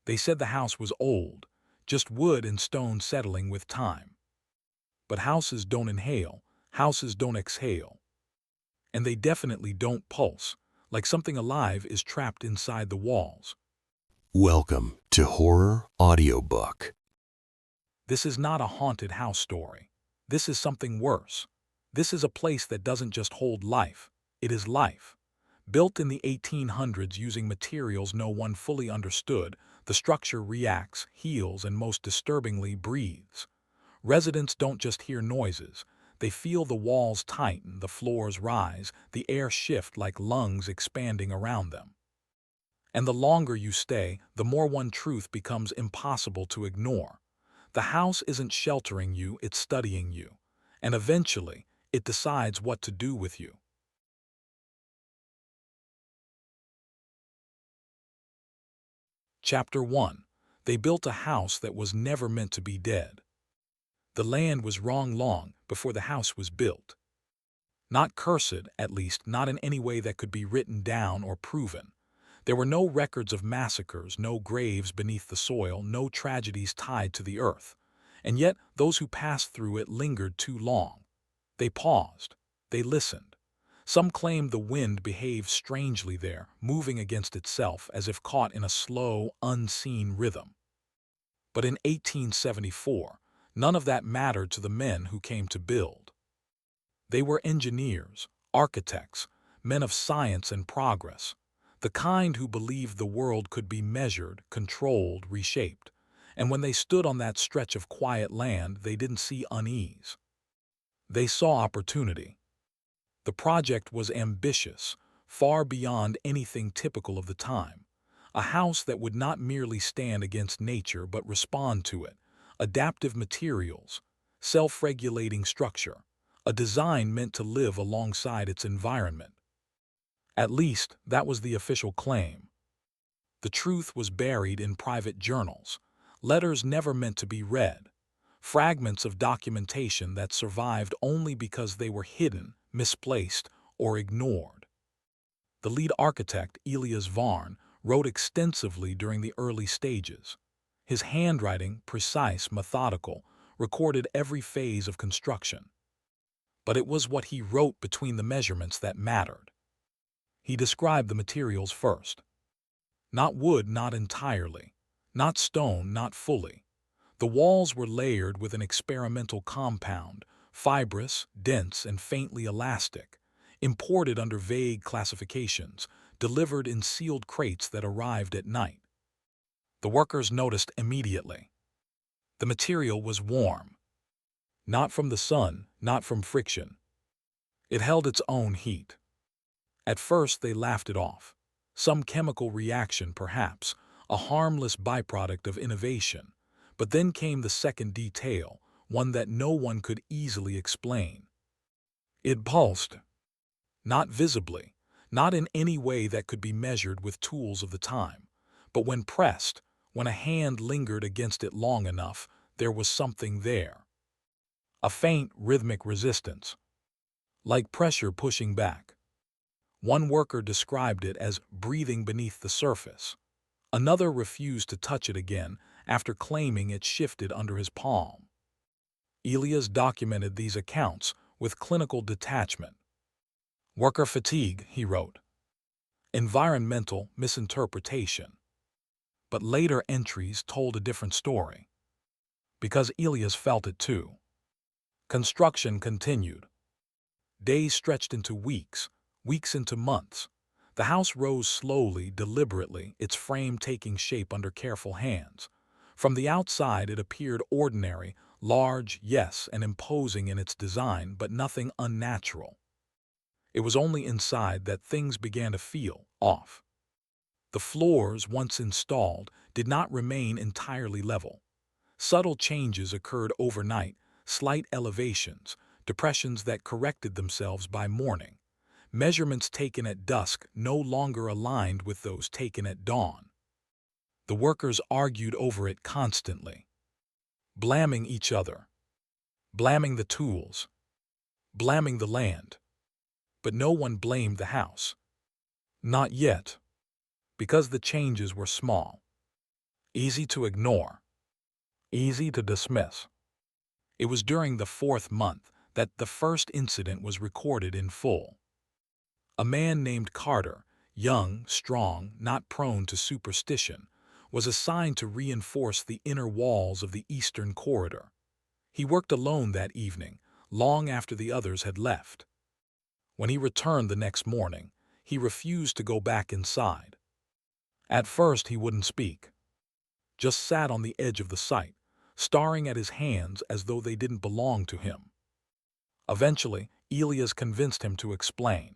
They said the house was old, just wood and stone settling with time. But houses don't inhale, houses don't exhale. And they definitely don't pulse, like something alive is trapped inside the walls. Welcome to Horror Audiobook. This is not a haunted house story. This is something worse. This is a place that doesn't just hold life, it is life. Built in the 1800s using materials no one fully understood, the structure reacts, heals, and most disturbingly breathes. Residents don't just hear noises. They feel the walls tighten, the floors rise, the air shift like lungs expanding around them. And the longer you stay, the more one truth becomes impossible to ignore. The house isn't sheltering you, it's studying you. And eventually, it decides what to do with you. Chapter 1. They built a house that was never meant to be dead. The land was wrong long before the house was built. Not cursed, at least not in any way that could be written down or proven. There were no records of massacres, no graves beneath the soil, no tragedies tied to the earth. And yet those who passed through it lingered too long. They paused. They listened. Some claimed the wind behaved strangely there, moving against itself as if caught in a slow, unseen rhythm. But in 1874, none of that mattered to the men who came to build. They were engineers, architects, men of science and progress, the kind who believed the world could be measured, controlled, reshaped. And when they stood on that stretch of quiet land, they didn't see unease. They saw opportunity. The project was ambitious, far beyond anything typical of the time. A house that would not merely stand against nature but respond to it. Adaptive materials, self-regulating structure, a design meant to live alongside its environment. At least, that was the official claim. The truth was buried in private journals, letters never meant to be read, fragments of documentation that survived only because they were hidden, misplaced, or ignored. The lead architect, Elias Varn, wrote extensively during the early stages. His handwriting, precise, methodical, recorded every phase of construction. But it was what he wrote between the measurements that mattered. He described the materials first. Not wood, not entirely. Not stone, not fully. The walls were layered with an experimental compound, fibrous, dense, and faintly elastic, imported under vague classifications, delivered in sealed crates that arrived at night. The workers noticed immediately. The material was warm. Not from the sun, not from friction. It held its own heat. At first they laughed it off. Some chemical reaction, perhaps, a harmless byproduct of innovation. But then came the second detail, one that no one could easily explain. It pulsed. Not visibly, not in any way that could be measured with tools of the time. But when pressed, when a hand lingered against it long enough, there was something there. A faint, rhythmic resistance. Like pressure pushing back. One worker described it as breathing beneath the surface. Another refused to touch it again after claiming it shifted under his palm. Elias documented these accounts with clinical detachment. Worker fatigue, he wrote. Environmental misinterpretation. But later entries told a different story. Because Elias felt it too. Construction continued. Days stretched into weeks, weeks into months. The house rose slowly, deliberately, its frame taking shape under careful hands. From the outside it appeared ordinary, large, yes, and imposing in its design, but nothing unnatural. It was only inside that things began to feel off. The floors, once installed, did not remain entirely level. Subtle changes occurred overnight, slight elevations, depressions that corrected themselves by morning. Measurements taken at dusk no longer aligned with those taken at dawn. The workers argued over it constantly, blaming each other, blaming the tools, blaming the land. But no one blamed the house. Not yet, because the changes were small. easy to ignore, easy to dismiss. It was during the 4th month that the first incident was recorded in full. A man named Carter, young, strong, not prone to superstition, was assigned to reinforce the inner walls of the eastern corridor. He worked alone that evening, long after the others had left. When he returned the next morning, he refused to go back inside. At first he wouldn't speak, just sat on the edge of the site, staring at his hands as though they didn't belong to him. Eventually, Elias convinced him to explain.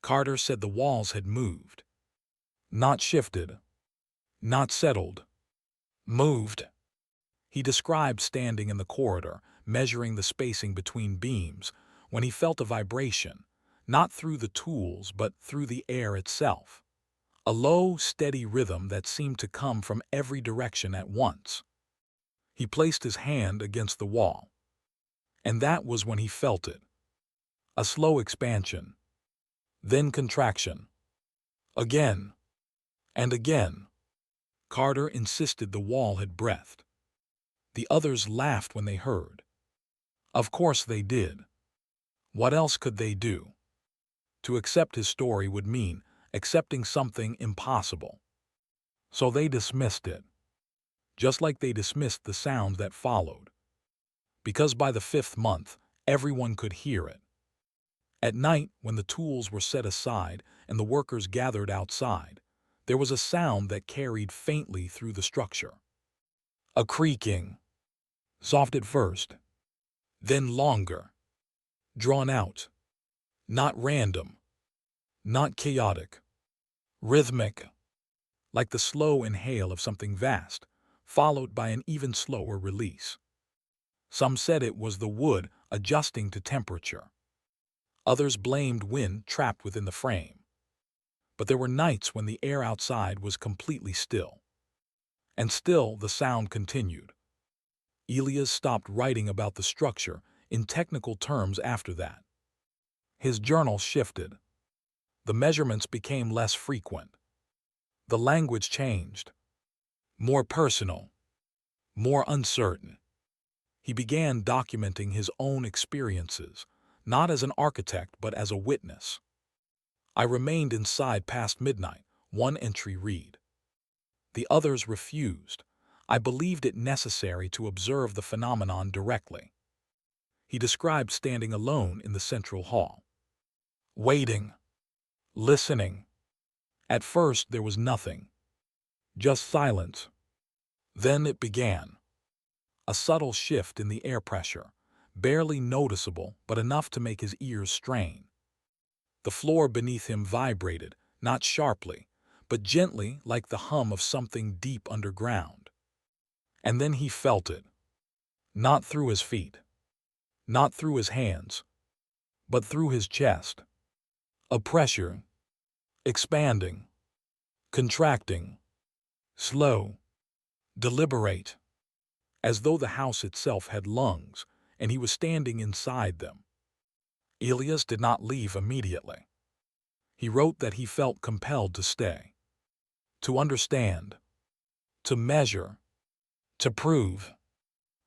Carter said the walls had moved. Not shifted. Not settled. Moved. He described standing in the corridor, measuring the spacing between beams, when he felt a vibration, not through the tools but through the air itself. A low, steady rhythm that seemed to come from every direction at once. He placed his hand against the wall. And that was when he felt it. A slow expansion. Then contraction. Again. And again. Carter insisted the wall had breathed. The others laughed when they heard. Of course they did. What else could they do? To accept his story would mean accepting something impossible. So they dismissed it. Just like they dismissed the sounds that followed. Because by the 5th month, everyone could hear it. At night, when the tools were set aside and the workers gathered outside, there was a sound that carried faintly through the structure. A creaking. Soft at first. Then longer. Drawn out. Not random. Not chaotic. Rhythmic. Like the slow inhale of something vast, followed by an even slower release. Some said it was the wood adjusting to temperature. Others blamed wind trapped within the frame. But there were nights when the air outside was completely still. And still the sound continued. Elias stopped writing about the structure in technical terms after that. His journal shifted. The measurements became less frequent. The language changed. More personal. More uncertain. He began documenting his own experiences, not as an architect but as a witness. I remained inside past midnight, one entry read. The others refused. I believed it necessary to observe the phenomenon directly. He described standing alone in the central hall. Waiting. Listening. At first there was nothing. Just silence. Then it began. A subtle shift in the air pressure, barely noticeable but enough to make his ears strain. The floor beneath him vibrated, not sharply, but gently like the hum of something deep underground. And then he felt it. Not through his feet. Not through his hands. But through his chest. A pressure. Expanding. Contracting. Slow. Deliberate. As though the house itself had lungs, and he was standing inside them. Elias did not leave immediately. He wrote that he felt compelled to stay. To understand. To measure. To prove.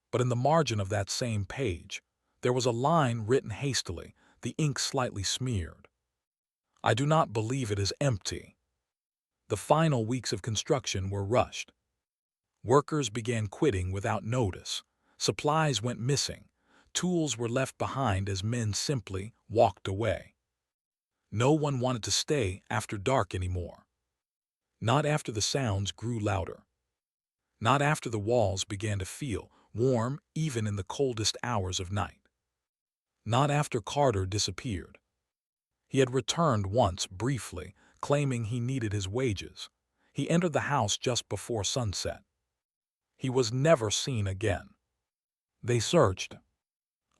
But in the margin of that same page, there was a line written hastily, the ink slightly smeared. I do not believe it is empty. The final weeks of construction were rushed. Workers began quitting without notice. Supplies went missing. Tools were left behind as men simply walked away. No one wanted to stay after dark anymore. Not after the sounds grew louder. Not after the walls began to feel warm even in the coldest hours of night. Not after Carter disappeared. He had returned once briefly, claiming he needed his wages. He entered the house just before sunset. He was never seen again. They searched.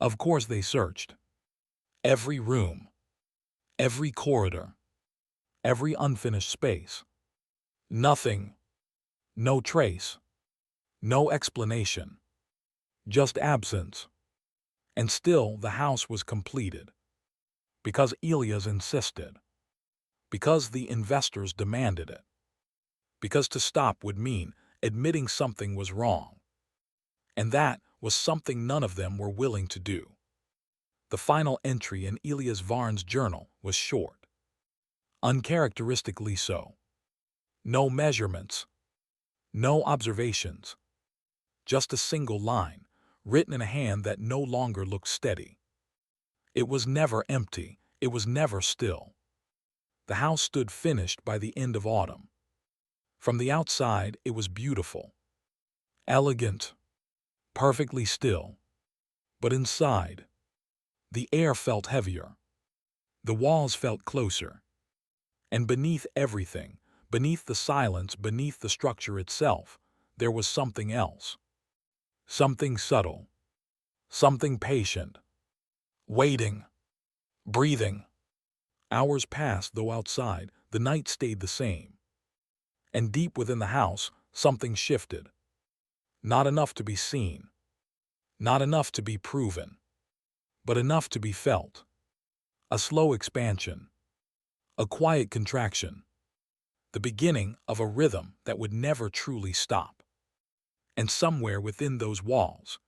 Of course they searched. Every room. Every corridor. Every unfinished space. Nothing. No trace. No explanation. Just absence. And still the house was completed. Because Elias insisted. Because the investors demanded it. Because to stop would mean admitting something was wrong. And that was something none of them were willing to do. The final entry in Elias Varn's journal was short. Uncharacteristically so. No measurements. No observations. Just a single line, written in a hand that no longer looked steady. It was never empty. It was never still. The house stood finished by the end of autumn. From the outside, it was beautiful, elegant, perfectly still. But inside, the air felt heavier. The walls felt closer. And beneath everything, beneath the silence, beneath the structure itself, there was something else. Something subtle. Something patient. Waiting. Breathing. Hours passed, though outside, the night stayed the same. And deep within the house, something shifted. Not enough to be seen. Not enough to be proven. But enough to be felt. A slow expansion. A quiet contraction. The beginning of a rhythm that would never truly stop. And somewhere within those walls,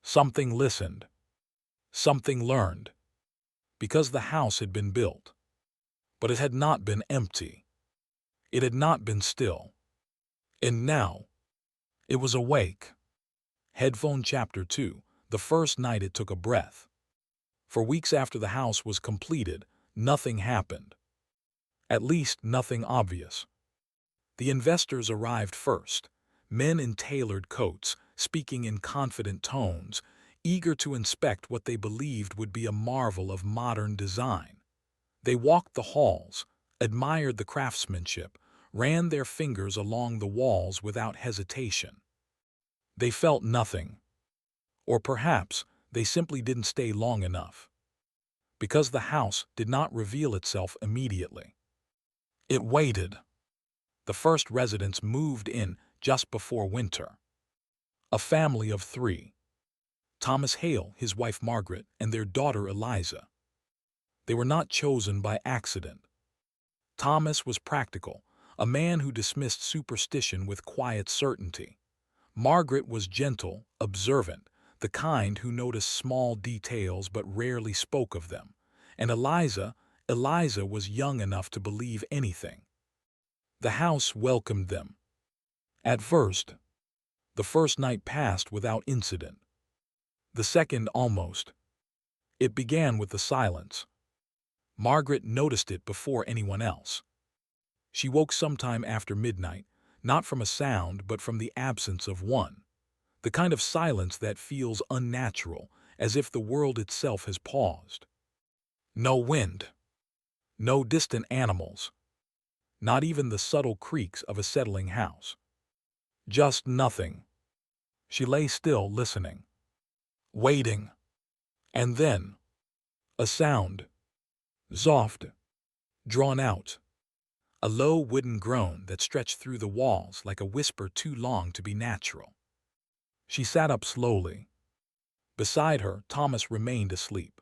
something listened. Something learned. Because the house had been built. But it had not been empty. It had not been still. And now, it was awake. Headphone Chapter 2, the first night it took a breath. For weeks after the house was completed, nothing happened. At least nothing obvious. The investors arrived first, men in tailored coats, speaking in confident tones, eager to inspect what they believed would be a marvel of modern design. They walked the halls, admired the craftsmanship, ran their fingers along the walls without hesitation. They felt nothing. Or perhaps they simply didn't stay long enough. Because the house did not reveal itself immediately. It waited. The first residents moved in just before winter. A family of 3. Thomas Hale, his wife Margaret, and their daughter Eliza. They were not chosen by accident. Thomas was practical, a man who dismissed superstition with quiet certainty. Margaret was gentle, observant, the kind who noticed small details but rarely spoke of them. And Eliza was young enough to believe anything. The house welcomed them. At first, the first night passed without incident. The second almost. It began with the silence. Margaret noticed it before anyone else. She woke sometime after midnight, not from a sound but from the absence of one. The kind of silence that feels unnatural, as if the world itself has paused. No wind. No distant animals. Not even the subtle creaks of a settling house. Just nothing. She lay still, listening. Waiting. And then, a sound. Soft. Drawn out. A low wooden groan that stretched through the walls like a whisper too long to be natural. She sat up slowly. Beside her, Thomas remained asleep.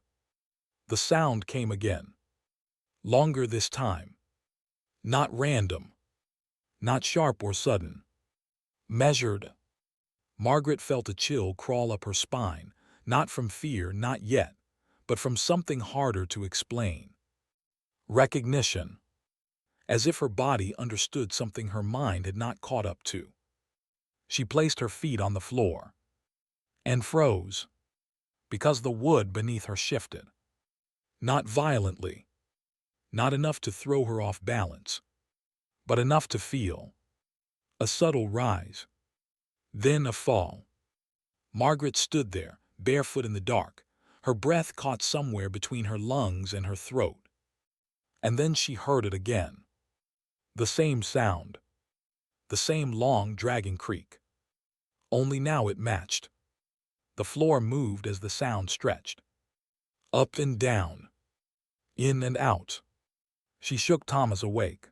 The sound came again. Longer this time. Not random. Not sharp or sudden. Measured. Margaret felt a chill crawl up her spine, not from fear, not yet, but from something harder to explain. Recognition. As if her body understood something her mind had not caught up to. She placed her feet on the floor. And froze. Because the wood beneath her shifted. Not violently. Not enough to throw her off balance. But enough to feel. A subtle rise. Then a fall. Margaret stood there, barefoot in the dark, her breath caught somewhere between her lungs and her throat. And then she heard it again. The same sound. The same long, dragging creak. Only now it matched. The floor moved as the sound stretched. Up and down. In and out. She shook Thomas awake.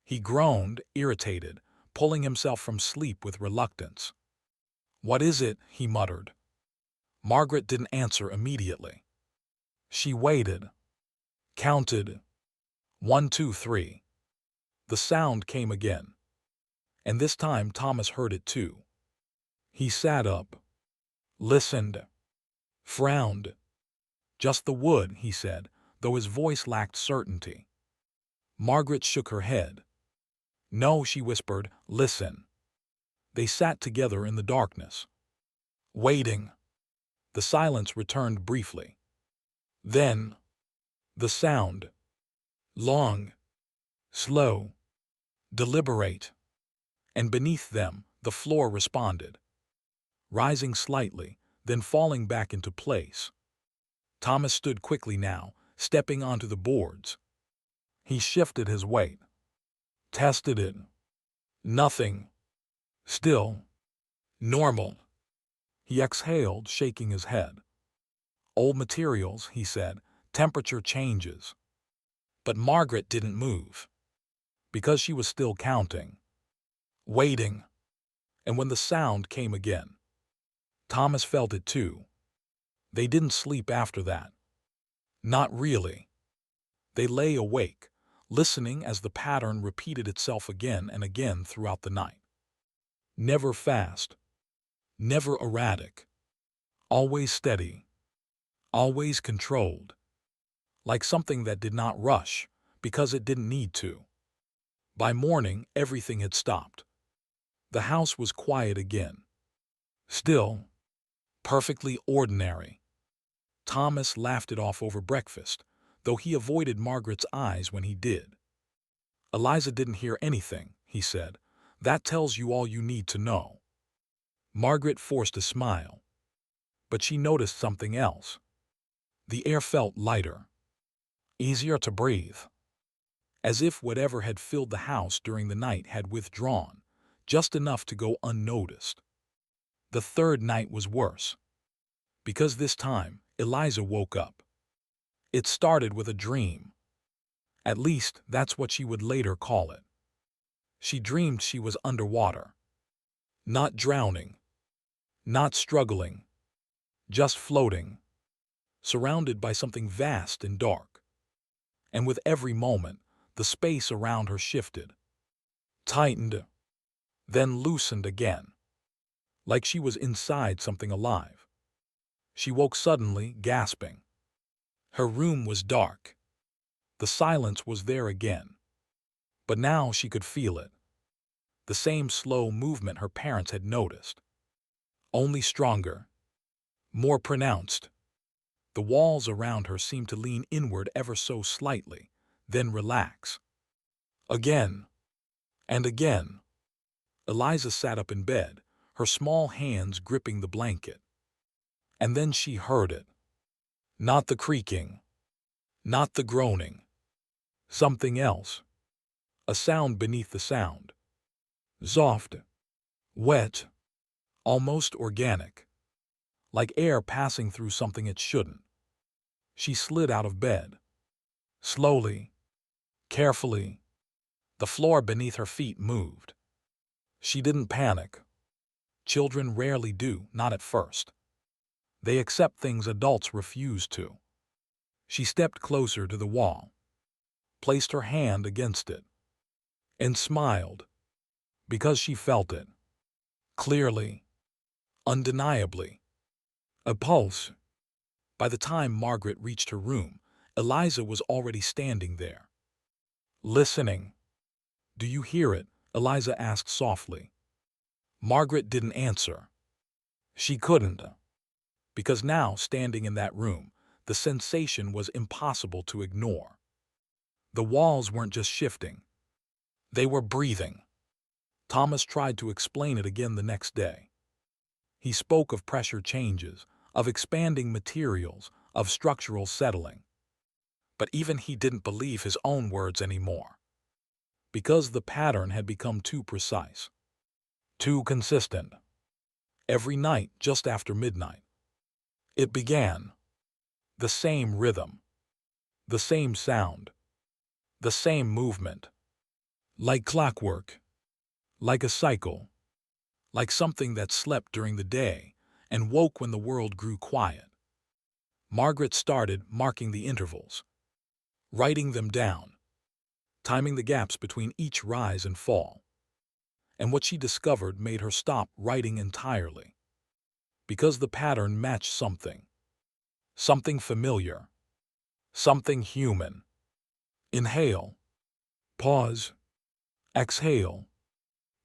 He groaned, irritated, pulling himself from sleep with reluctance. "What is it?" he muttered. Margaret didn't answer immediately. She waited. Counted. 1, 2, 3. The sound came again. And this time Thomas heard it too. He sat up, listened, frowned. "Just the wood," he said, though his voice lacked certainty. Margaret shook her head. "No," she whispered, "listen." They sat together in the darkness, waiting. The silence returned briefly. Then, the sound. Long, slow, deliberate. And beneath them, the floor responded, rising slightly, then falling back into place. Thomas stood quickly now, stepping onto the boards. He shifted his weight, tested it. Nothing. Still. Normal. He exhaled, shaking his head. "Old materials," he said, "temperature changes." But Margaret didn't move, because she was still counting, waiting. And when the sound came again, Thomas felt it too. They didn't sleep after that. Not really. They lay awake, listening as the pattern repeated itself again and again throughout the night. Never fast, never erratic, always steady, always controlled, like something that did not rush because it didn't need to. By morning, everything had stopped. The house was quiet again. Still, perfectly ordinary. Thomas laughed it off over breakfast, though he avoided Margaret's eyes when he did. "Eliza didn't hear anything," he said. "That tells you all you need to know." Margaret forced a smile. But she noticed something else. The air felt lighter, easier to breathe, as if whatever had filled the house during the night had withdrawn, just enough to go unnoticed. The third night was worse, because this time Eliza woke up. It started with a dream. At least, that's what she would later call it. She dreamed she was underwater. Not drowning. Not struggling. Just floating. Surrounded by something vast and dark. And with every moment, the space around her shifted. Tightened. Then loosened again. Like she was inside something alive. She woke suddenly, gasping. Her room was dark. The silence was there again. But now she could feel it. The same slow movement her parents had noticed. Only stronger. More pronounced. The walls around her seemed to lean inward ever so slightly, then relax. Again. And again. Eliza sat up in bed, her small hands gripping the blanket. And then she heard it. Not the creaking. Not the groaning. Something else. A sound beneath the sound. Soft. Wet. Almost organic. Like air passing through something it shouldn't. She slid out of bed. Slowly. Carefully. The floor beneath her feet moved. She didn't panic. Children rarely do, not at first. They accept things adults refuse to. She stepped closer to the wall, placed her hand against it, and smiled, because she felt it. Clearly. Undeniably. A pulse. By the time Margaret reached her room, Eliza was already standing there. Listening. "Do you hear it?" Eliza asked softly. Margaret didn't answer. She couldn't. Because now, standing in that room, the sensation was impossible to ignore. The walls weren't just shifting. They were breathing. Thomas tried to explain it again the next day. He spoke of pressure changes, of expanding materials, of structural settling. But even he didn't believe his own words anymore. Because the pattern had become too precise. Too consistent. Every night just after midnight. It began. The same rhythm. The same sound. The same movement. Like clockwork. Like a cycle. Like something that slept during the day and woke when the world grew quiet. Margaret started marking the intervals. Writing them down. Timing the gaps between each rise and fall. And what she discovered made her stop writing entirely. Because the pattern matched something. Something familiar. Something human. Inhale. Pause. Exhale.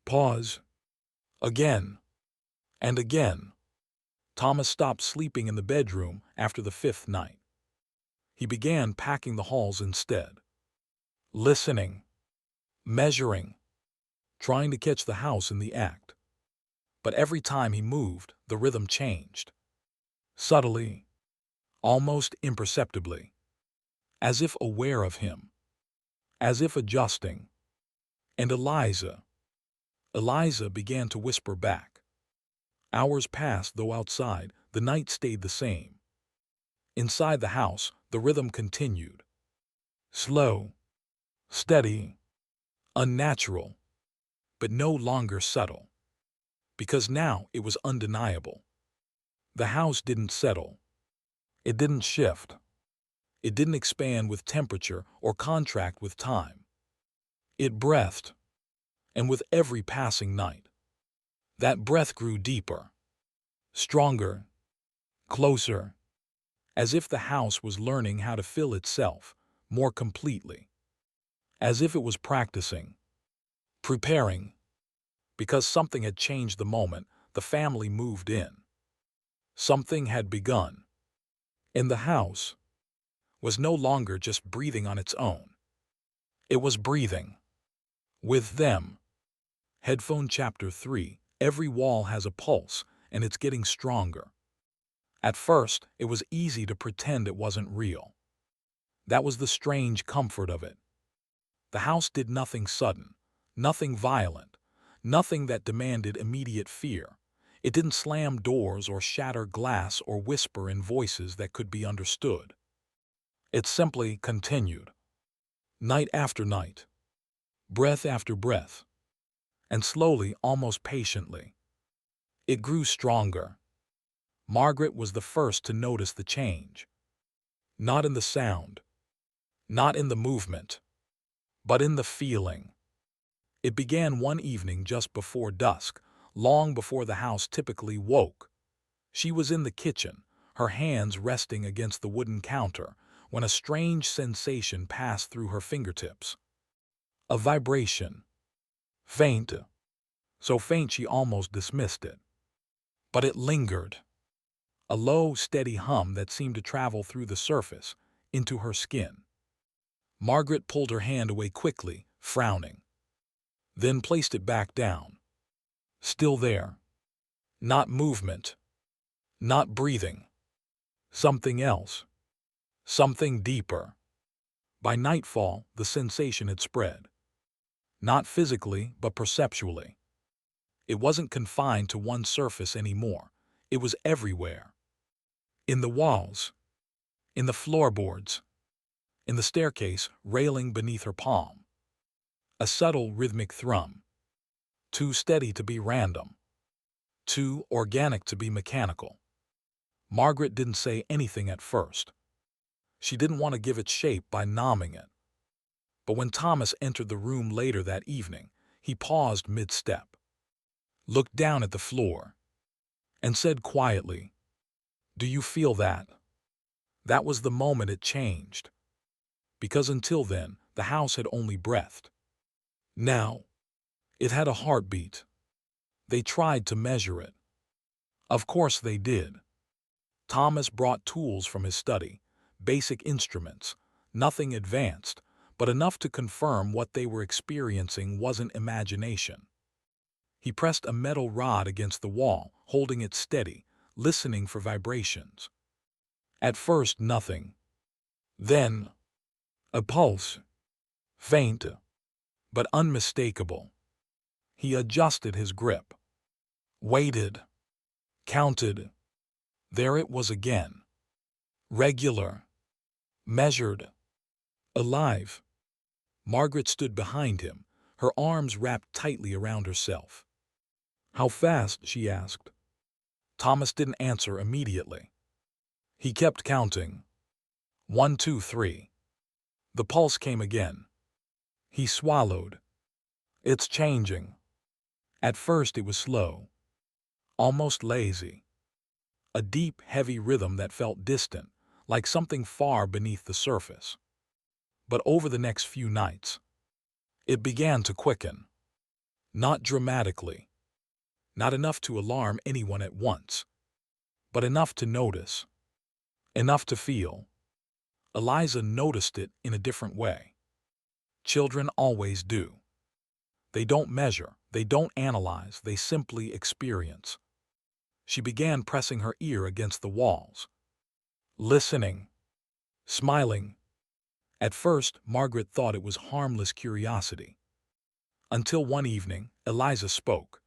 Pause. Again. And again. Thomas stopped sleeping in the bedroom after the 5th night. He began packing the halls instead. Listening. Measuring. Trying to catch the house in the act. But every time he moved, the rhythm changed. Subtly. Almost imperceptibly. As if aware of him. As if adjusting. And Eliza began to whisper back. Hours passed, though outside, the night stayed the same. Inside the house, the rhythm continued. Slow, steady, unnatural, but no longer subtle. Because now it was undeniable. The house didn't settle. It didn't shift. It didn't expand with temperature or contract with time. It breathed, and with every passing night, that breath grew deeper, stronger, closer, as if the house was learning how to fill itself more completely, as if it was practicing, preparing, because something had changed the moment the family moved in. Something had begun. And the house was no longer just breathing on its own. It was breathing with them. Headphone Chapter 3. Every wall has a pulse, and it's getting stronger. At first, it was easy to pretend it wasn't real. That was the strange comfort of it. The house did nothing sudden, nothing violent, nothing that demanded immediate fear. It didn't slam doors or shatter glass or whisper in voices that could be understood. It simply continued. Night after night. Breath after breath. And slowly, almost patiently, it grew stronger. Margaret was the first to notice the change. Not in the sound, not in the movement, but in the feeling. It began one evening just before dusk, long before the house typically woke. She was in the kitchen, her hands resting against the wooden counter, when a strange sensation passed through her fingertips. A vibration. Faint. So faint she almost dismissed it. But it lingered. A low, steady hum that seemed to travel through the surface, into her skin. Margaret pulled her hand away quickly, frowning. Then placed it back down. Still there. Not movement. Not breathing. Something else. Something deeper. By nightfall, the sensation had spread. Not physically, but perceptually. It wasn't confined to one surface anymore. It was everywhere. In the walls. In the floorboards. In the staircase railing beneath her palm. A subtle rhythmic thrum. Too steady to be random. Too organic to be mechanical. Margaret didn't say anything at first. She didn't want to give it shape by numbing it. But when Thomas entered the room later that evening, he paused mid-step, looked down at the floor, and said quietly, "Do you feel that?" That was the moment it changed. Because until then, the house had only breathed. Now, it had a heartbeat. They tried to measure it. Of course they did. Thomas brought tools from his study, basic instruments, nothing advanced, but enough to confirm what they were experiencing wasn't imagination. He pressed a metal rod against the wall, holding it steady, listening for vibrations. At first, nothing. Then, a pulse. Faint, but unmistakable. He adjusted his grip. Waited. Counted. There it was again. Regular. Measured. Alive. Margaret stood behind him, her arms wrapped tightly around herself. "How fast?" she asked. Thomas didn't answer immediately. He kept counting. 1, 2, 3. The pulse came again. He swallowed. "It's changing." At first it was slow, almost lazy, a deep, heavy rhythm that felt distant, like something far beneath the surface. But over the next few nights, it began to quicken. Not dramatically, not enough to alarm anyone at once, but enough to notice, enough to feel. Eliza noticed it in a different way. Children always do. They don't measure, they don't analyze, they simply experience. She began pressing her ear against the walls, listening, smiling. At first, Margaret thought it was harmless curiosity. Until one evening, Eliza spoke.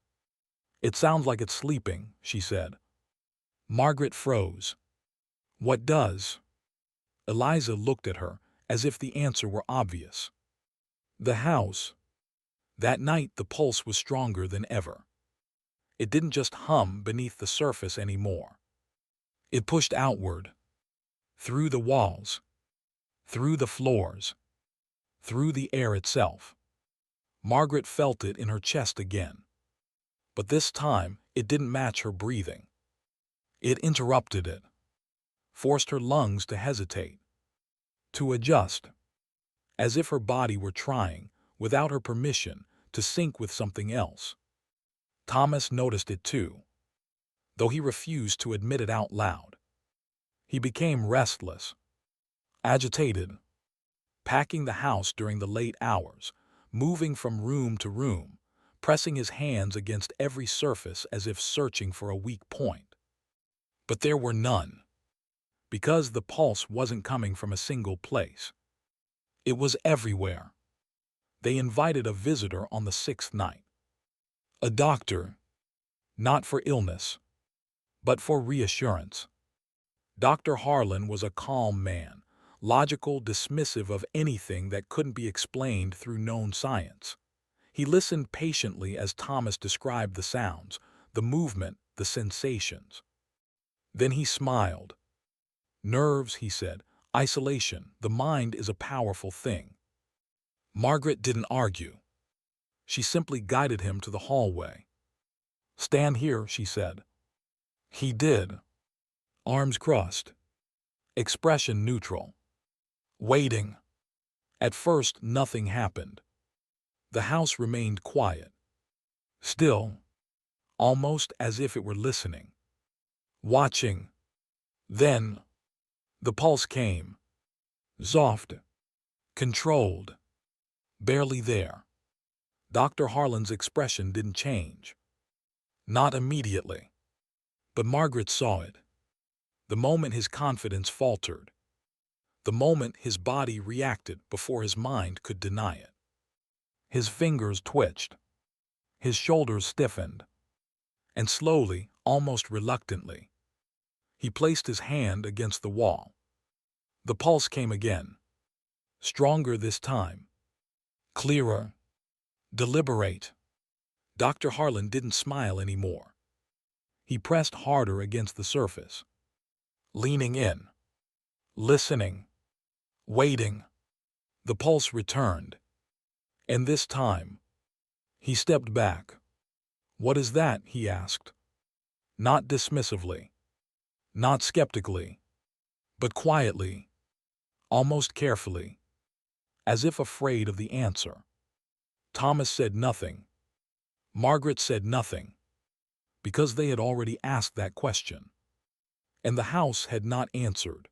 "It sounds like it's sleeping," she said. Margaret froze. "What does?" Eliza looked at her as if the answer were obvious. "The house." That night the pulse was stronger than ever. It didn't just hum beneath the surface anymore. It pushed outward, through the walls, through the floors, through the air itself. Margaret felt it in her chest again. But this time it didn't match her breathing. It interrupted it, forced her lungs to hesitate, to adjust, as if her body were trying, without her permission, to sync with something else. Thomas noticed it too, though he refused to admit it out loud. He became restless, agitated, packing the house during the late hours, moving from room to room, pressing his hands against every surface as if searching for a weak point. But there were none, because the pulse wasn't coming from a single place. It was everywhere. They invited a visitor on the sixth night. A doctor, not for illness, but for reassurance. Dr. Harlan was a calm man, logical, dismissive of anything that couldn't be explained through known science. He listened patiently as Thomas described the sounds, the movement, the sensations. Then he smiled. "Nerves," he said, "isolation, the mind is a powerful thing." Margaret didn't argue. She simply guided him to the hallway. "Stand here," she said. He did. Arms crossed. Expression neutral. Waiting. At first, nothing happened. The house remained quiet. Still. Almost as if it were listening. Watching. Then, the pulse came. Soft. Controlled. Barely there. Dr. Harlan's expression didn't change. Not immediately. But Margaret saw it. The moment his confidence faltered. The moment his body reacted before his mind could deny it. His fingers twitched. His shoulders stiffened. And slowly, almost reluctantly, he placed his hand against the wall. The pulse came again. Stronger this time. Clearer. Deliberate. Dr. Harlan didn't smile anymore. He pressed harder against the surface. Leaning in. Listening. Waiting. The pulse returned. And this time, he stepped back. "What is that?" he asked. Not dismissively. Not skeptically. But quietly. Almost carefully. As if afraid of the answer. Thomas said nothing. Margaret said nothing. Because they had already asked that question. And the house had not answered.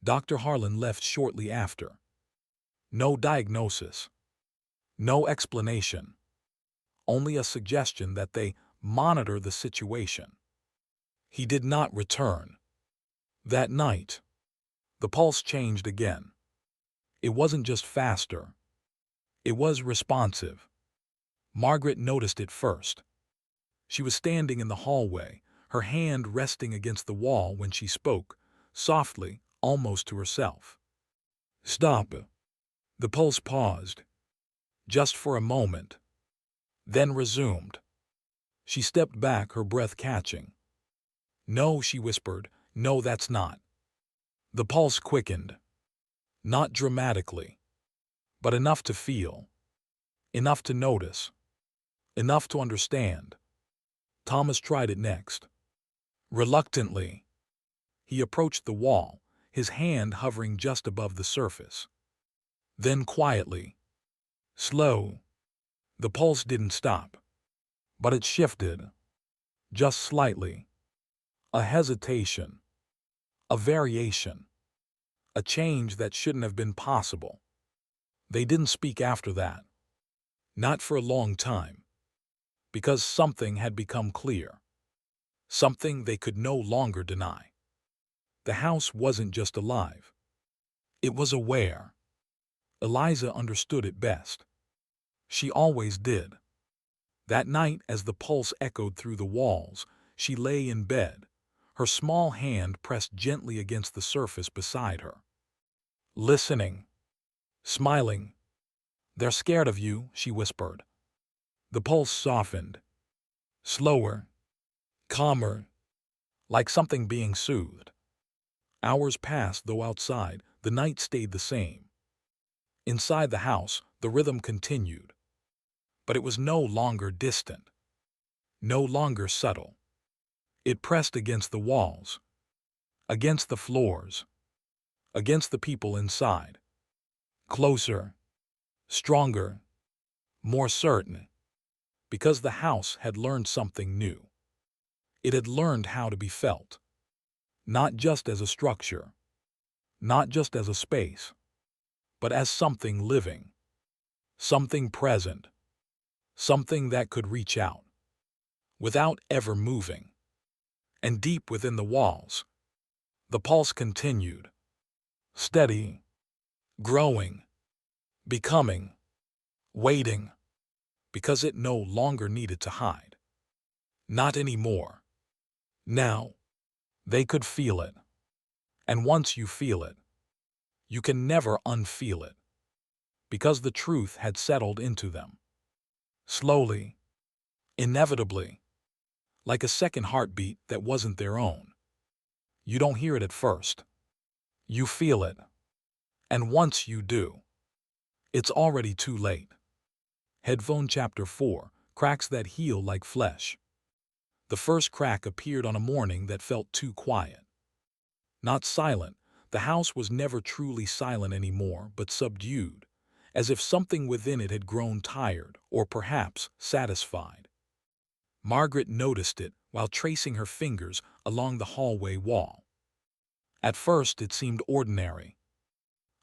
Dr. Harlan left shortly after. No diagnosis. No explanation. Only a suggestion that they monitor the situation. He did not return. That night, the pulse changed again. It wasn't just faster. It was responsive. Margaret noticed it first. She was standing in the hallway, her hand resting against the wall when she spoke, softly, almost to herself. "Stop." The pulse paused. Just for a moment. Then resumed. She stepped back, her breath catching. "No," she whispered. "No, that's not." The pulse quickened. Not dramatically, but enough to feel. Enough to notice. Enough to understand. Thomas tried it next. Reluctantly, he approached the wall, his hand hovering just above the surface. Then quietly, slow, the pulse didn't stop, but it shifted, just slightly. A hesitation, a variation, a change that shouldn't have been possible. They didn't speak after that. Not for a long time. Because something had become clear. Something they could no longer deny. The house wasn't just alive. It was aware. Eliza understood it best. She always did. That night, as the pulse echoed through the walls, she lay in bed, her small hand pressed gently against the surface beside her. Listening. Smiling. "They're scared of you," she whispered. The pulse softened. Slower. Calmer. Like something being soothed. Hours passed, though outside, the night stayed the same. Inside the house, the rhythm continued. But it was no longer distant. No longer subtle. It pressed against the walls. Against the floors. Against the people inside. Closer. Stronger. More certain. Because the house had learned something new. It had learned how to be felt. Not just as a structure. Not just as a space. But as something living. Something present. Something that could reach out. Without ever moving. And deep within the walls, the pulse continued. Steady. Growing. Becoming. Waiting. Because it no longer needed to hide. Not anymore. Now, they could feel it. And once you feel it, you can never unfeel it. Because the truth had settled into them. Slowly. Inevitably. Like a second heartbeat that wasn't their own. You don't hear it at first. You feel it. And once you do, it's already too late. Headphone Chapter 4, Cracks that heal like flesh. The first crack appeared on a morning that felt too quiet. Not silent, the house was never truly silent anymore, but subdued, as if something within it had grown tired, or perhaps satisfied. Margaret noticed it while tracing her fingers along the hallway wall. At first it seemed ordinary.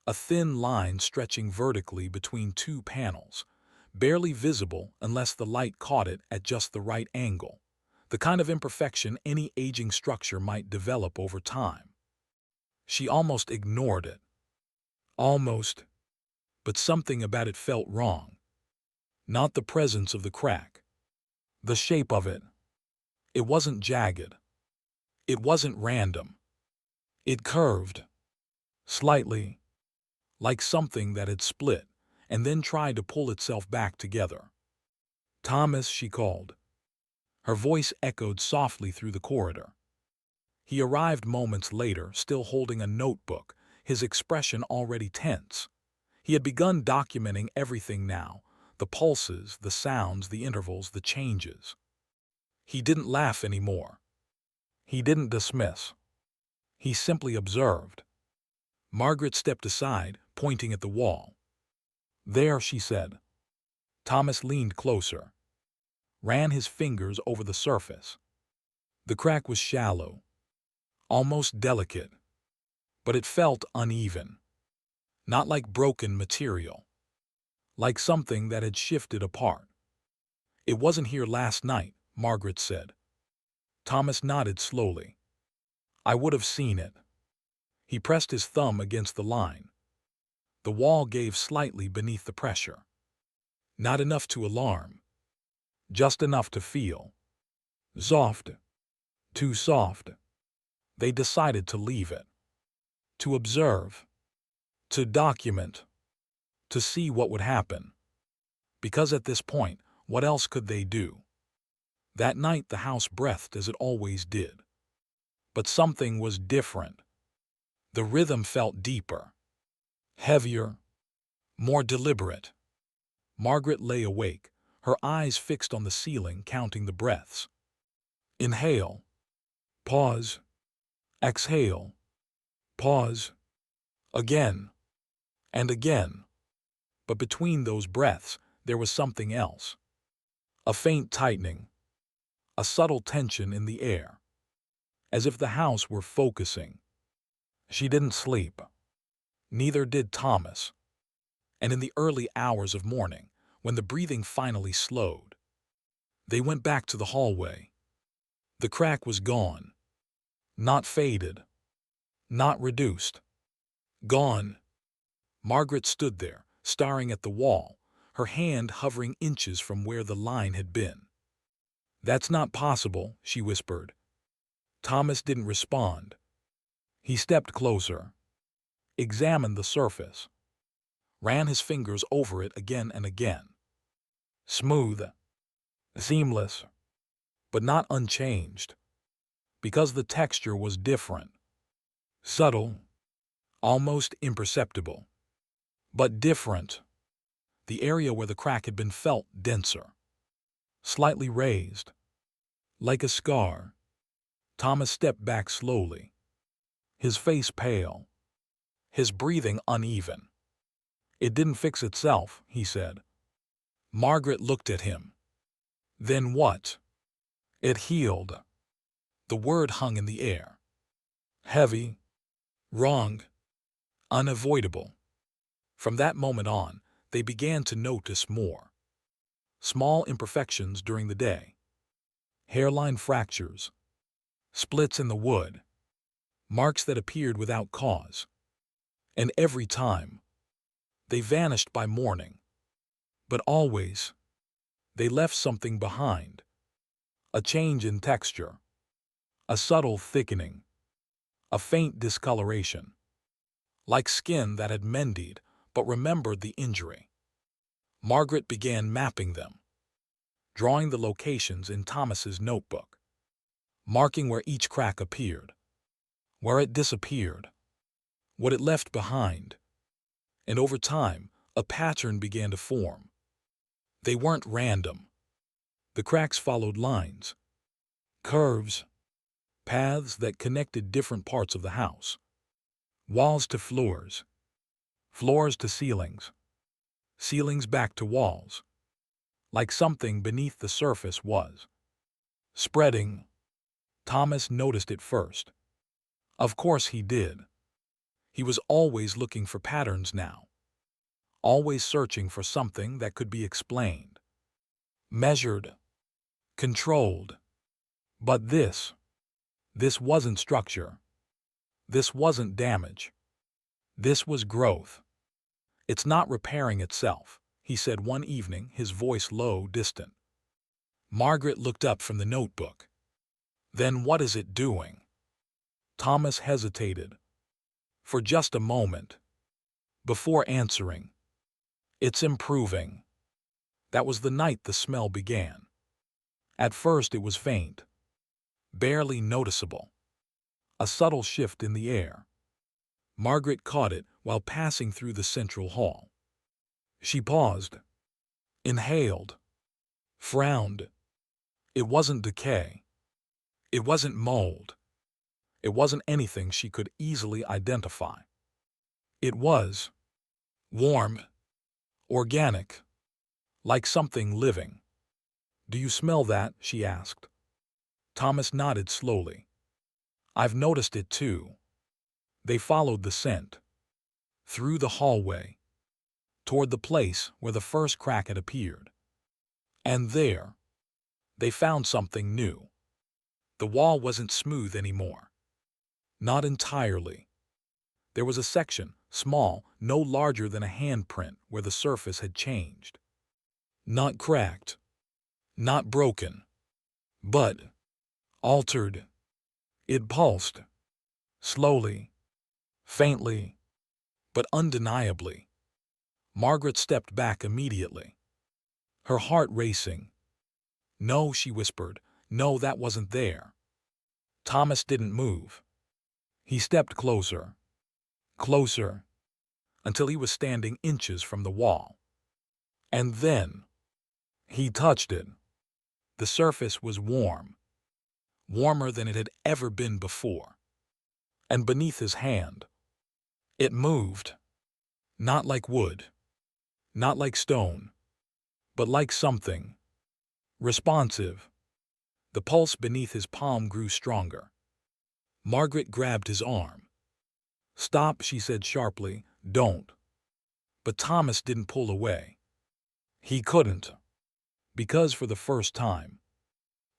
A thin line stretching vertically between two panels, barely visible unless the light caught it at just the right angle, the kind of imperfection any aging structure might develop over time. She almost ignored it. Almost. But something about it felt wrong. Not the presence of the crack. The shape of it. It wasn't jagged. It wasn't random. It curved. Slightly. Like something that had split, and then tried to pull itself back together. "Thomas," she called. Her voice echoed softly through the corridor. He arrived moments later, still holding a notebook, his expression already tense. He had begun documenting everything now, the pulses, the sounds, the intervals, the changes. He didn't laugh anymore. He didn't dismiss. He simply observed. Margaret stepped aside, pointing at the wall. "There," she said. Thomas leaned closer. Ran his fingers over the surface. The crack was shallow. Almost delicate. But it felt uneven. Not like broken material. Like something that had shifted apart. "It wasn't here last night," Margaret said. Thomas nodded slowly. "I would have seen it." He pressed his thumb against the line. The wall gave slightly beneath the pressure. Not enough to alarm. Just enough to feel. Soft. Too soft. They decided to leave it. To observe. To document. To see what would happen. Because at this point, what else could they do? That night the house breathed as it always did. But something was different. The rhythm felt deeper. Heavier. More deliberate. Margaret lay awake, her eyes fixed on the ceiling, counting the breaths. Inhale. Pause. Exhale. Pause. Again. And again. But between those breaths, there was something else. A faint tightening. A subtle tension in the air. As if the house were focusing. She didn't sleep. Neither did Thomas. And in the early hours of morning, when the breathing finally slowed, they went back to the hallway. The crack was gone. Not faded. Not reduced. Gone. Margaret stood there, staring at the wall, her hand hovering inches from where the line had been. "That's not possible," she whispered. Thomas didn't respond. He stepped closer, examined the surface, ran his fingers over it again and again. Smooth, seamless, but not unchanged, because the texture was different. Subtle, almost imperceptible, but different. The area where the crack had been felt denser, slightly raised, like a scar. Thomas stepped back slowly, his face pale, his breathing uneven. "It didn't fix itself," he said. Margaret looked at him. "Then what?" "It healed." The word hung in the air. Heavy, wrong, unavoidable. From that moment on, they began to notice more. Small imperfections during the day. Hairline fractures. Splits in the wood. Marks that appeared without cause. And every time, they vanished by morning. But always, they left something behind. A change in texture. A subtle thickening. A faint discoloration. Like skin that had mended but remembered the injury. Margaret began mapping them, drawing the locations in Thomas's notebook, marking where each crack appeared, where it disappeared, what it left behind. And over time, a pattern began to form. They weren't random. The cracks followed lines, curves, paths that connected different parts of the house. Walls to floors, floors to ceilings, ceilings back to walls. Like something beneath the surface was spreading. Thomas noticed it first. Of course he did. He was always looking for patterns now. Always searching for something that could be explained. Measured. Controlled. But this wasn't structure. This wasn't damage. This was growth. "It's not repairing itself," he said one evening, his voice low, distant. Margaret looked up from the notebook. "Then what is it doing?" Thomas hesitated. For just a moment. Before answering. "It's improving." That was the night the smell began. At first it was faint. Barely noticeable. A subtle shift in the air. Margaret caught it while passing through the central hall. She paused. Inhaled. Frowned. It wasn't decay. It wasn't mold. It wasn't anything she could easily identify. It was warm, organic, like something living. "Do you smell that?" she asked. Thomas nodded slowly. "I've noticed it too." They followed the scent. Through the hallway. Toward the place where the first crack had appeared. And there, they found something new. The wall wasn't smooth anymore. Not entirely. There was a section, small, no larger than a handprint, where the surface had changed. Not cracked. Not broken. But altered. It pulsed. Slowly. Faintly. But undeniably. Margaret stepped back immediately. Her heart racing. "No," she whispered. "No, that wasn't there." Thomas didn't move. He stepped closer. Closer. Until he was standing inches from the wall. And then, He touched it. The surface was warm, warmer than it had ever been before. And beneath his hand, it moved, not like wood, not like stone, but like something responsive. The pulse beneath his palm grew stronger. Margaret grabbed his arm. "Stop," she said sharply. "Don't." But Thomas didn't pull away. He couldn't, because for the first time,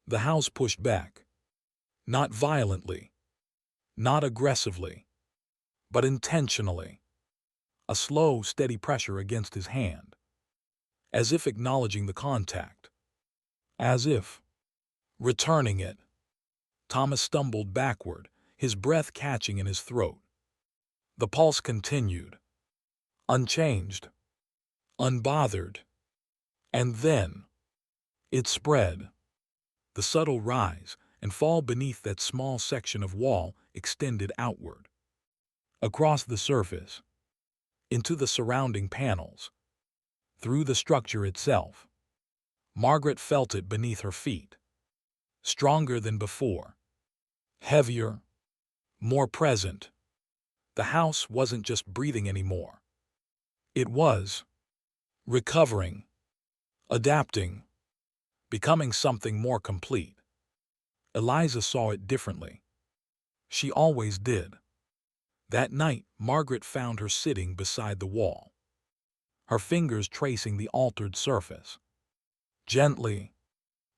the house pushed back. Not violently, not aggressively, but intentionally. A slow, steady pressure against his hand, as if acknowledging the contact, as if returning it. Thomas stumbled backward, his breath catching in his throat. The pulse continued, unchanged, unbothered. And then it spread. The subtle rise and fall beneath that small section of wall extended outward, across the surface, into the surrounding panels, through the structure itself. Margaret felt it beneath her feet, stronger than before, heavier, more present. The house wasn't just breathing anymore. It was recovering, adapting, becoming something more complete. Eliza saw it differently. She always did. That night, Margaret found her sitting beside the wall, her fingers tracing the altered surface, gently,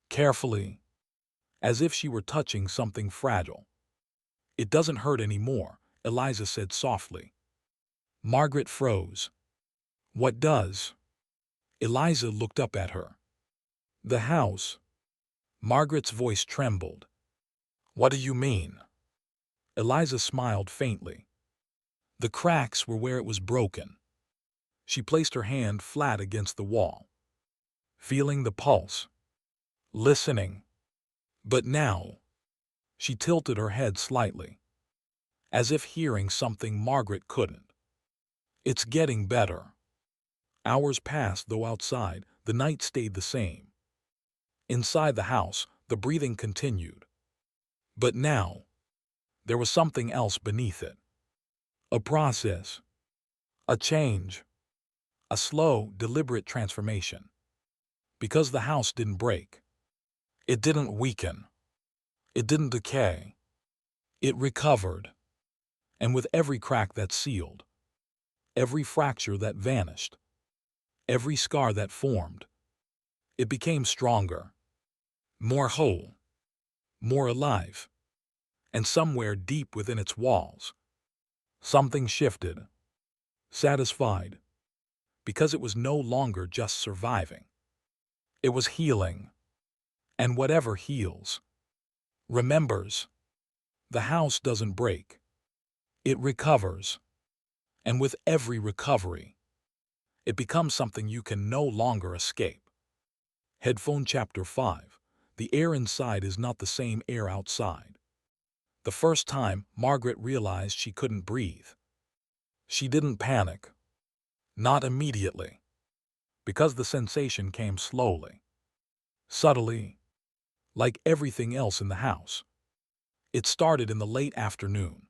carefully, as if she were touching something fragile. "It doesn't hurt anymore," Eliza said softly. Margaret froze. "What does?" Eliza looked up at her. "The house." Margaret's voice trembled. "What do you mean?" Eliza smiled faintly. "The cracks were where it was broken." She placed her hand flat against the wall, feeling the pulse, listening. But now, she tilted her head slightly, as if hearing something Margaret couldn't. "It's getting better." Hours passed, though outside, the night stayed the same. Inside the house, the breathing continued. But now, there was something else beneath it. A process, a change, a slow, deliberate transformation. Because the house didn't break. It didn't weaken. It didn't decay. It recovered. And with every crack that sealed, every fracture that vanished, every scar that formed, it became stronger, more whole, more alive. And somewhere deep within its walls, something shifted, satisfied, because it was no longer just surviving. It was healing. And whatever heals, remembers. The house doesn't break. It recovers. And with every recovery, it becomes something you can no longer escape. Headphone Chapter 5. The air inside is not the same air outside. The first time Margaret realized she couldn't breathe, she didn't panic. Not immediately. Because the sensation came slowly, subtly, like everything else in the house. It started in the late afternoon,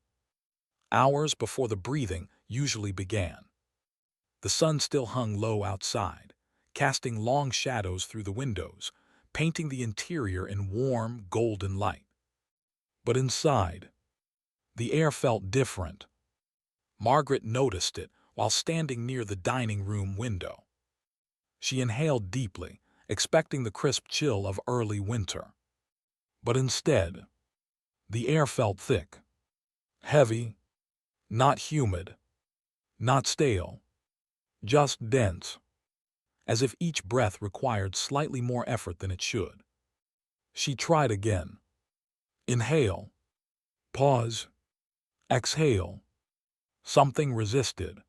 hours before the breathing usually began. The sun still hung low outside, casting long shadows through the windows, painting the interior in warm, golden light. But inside, the air felt different. Margaret noticed it while standing near the dining room window. She inhaled deeply, expecting the crisp chill of early winter. But instead, the air felt thick, heavy, not humid, not stale, just dense, as if each breath required slightly more effort than it should. She tried again. Inhale, pause, exhale. Something resisted.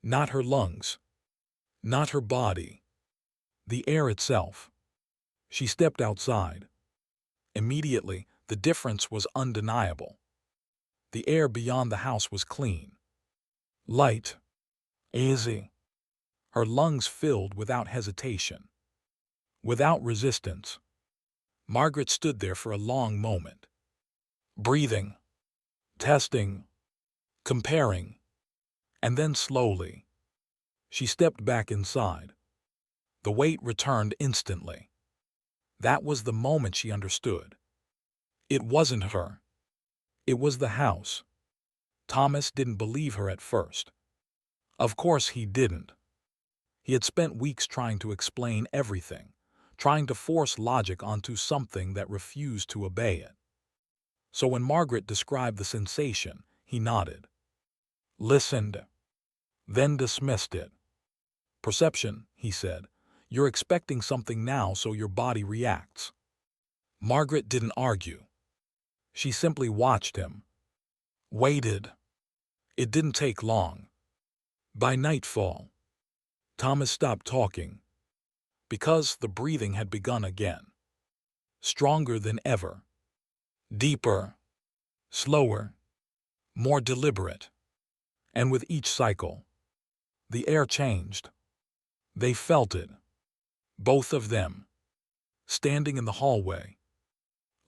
Not her lungs, not her body, the air itself. She stepped outside. Immediately, the difference was undeniable. The air beyond the house was clean, light, easy. Her lungs filled without hesitation. Without resistance, Margaret stood there for a long moment, breathing, testing, comparing, and then slowly, she stepped back inside. The weight returned instantly. That was the moment she understood. It wasn't her. It was the house. Thomas didn't believe her at first. Of course he didn't. He had spent weeks trying to explain everything, trying to force logic onto something that refused to obey it. So when Margaret described the sensation, he nodded, listened, then dismissed it. Perception, he said. You're expecting something now, so your body reacts. Margaret didn't argue. She simply watched him, waited. It didn't take long. By nightfall, Thomas stopped talking because the breathing had begun again. Stronger than ever. Deeper. Slower. More deliberate. And with each cycle, the air changed. They felt it. Both of them. Standing in the hallway.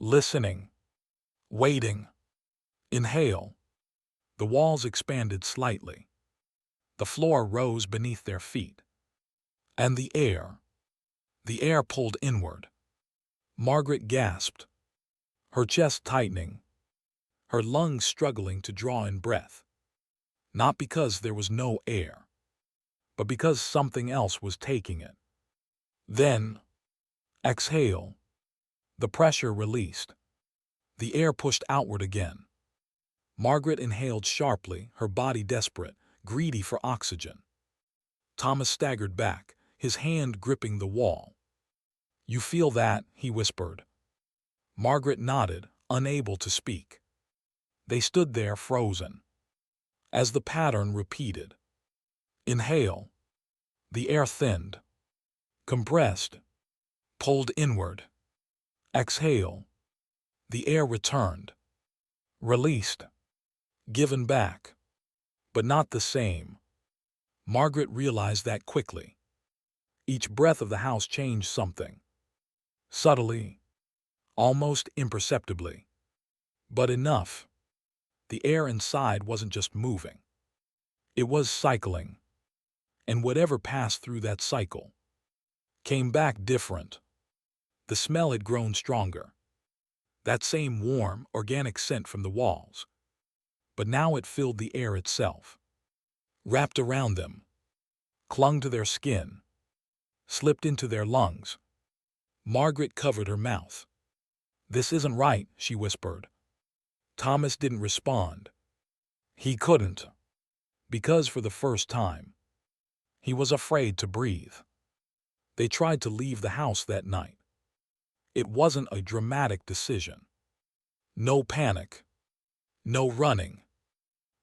Listening. Waiting. Inhale. The walls expanded slightly. The floor rose beneath their feet. And the air pulled inward. Margaret gasped, her chest tightening, her lungs struggling to draw in breath. Not because there was no air, but because something else was taking it. Then, exhale. The pressure released. The air pushed outward again. Margaret inhaled sharply, her body desperate, greedy for oxygen. Thomas staggered back, his hand gripping the wall. You feel that? He whispered. Margaret nodded, unable to speak. They stood there frozen. As the pattern repeated. Inhale. The air thinned. Compressed. Pulled inward. Exhale. The air returned. Released. Given back. But not the same. Margaret realized that quickly. Each breath of the house changed something. Subtly. Almost imperceptibly. But enough. The air inside wasn't just moving. It was cycling. And whatever passed through that cycle came back different. The smell had grown stronger. That same warm, organic scent from the walls. But now it filled the air itself. Wrapped around them. Clung to their skin. Slipped into their lungs. Margaret covered her mouth. This isn't right, she whispered. Thomas didn't respond. He couldn't. Because for the first time, he was afraid to breathe. They tried to leave the house that night. It wasn't a dramatic decision. No panic. No running.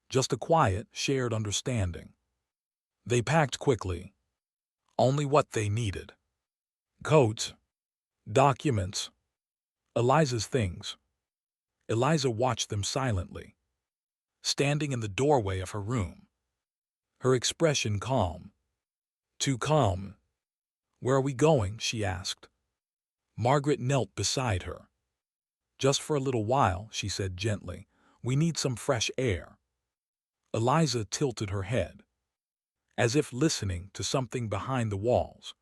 Just a quiet, shared understanding. They packed quickly. Only what they needed. Coats. Documents. Eliza's things. Eliza watched them silently, standing in the doorway of her room. Her expression calm. Too calm. Where are we going? She asked. Margaret knelt beside her. Just for a little while, she said gently. We need some fresh air. Eliza tilted her head, as if listening to something behind the walls.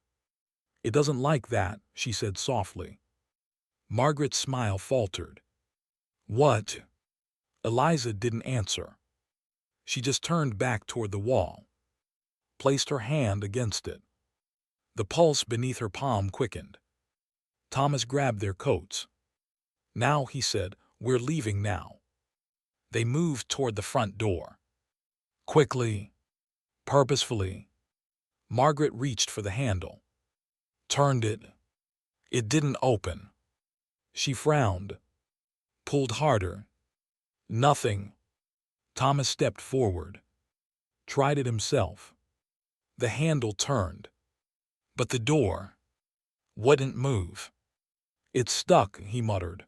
It doesn't like that, she said softly. Margaret's smile faltered. What? Eliza didn't answer. She just turned back toward the wall, placed her hand against it. The pulse beneath her palm quickened. Thomas grabbed their coats. Now, he said, we're leaving now. They moved toward the front door. Quickly, purposefully, Margaret reached for the handle. Turned it. It didn't open. She frowned. Pulled harder. Nothing. Thomas stepped forward. Tried it himself. The handle turned. But the door wouldn't move. It stuck, he muttered.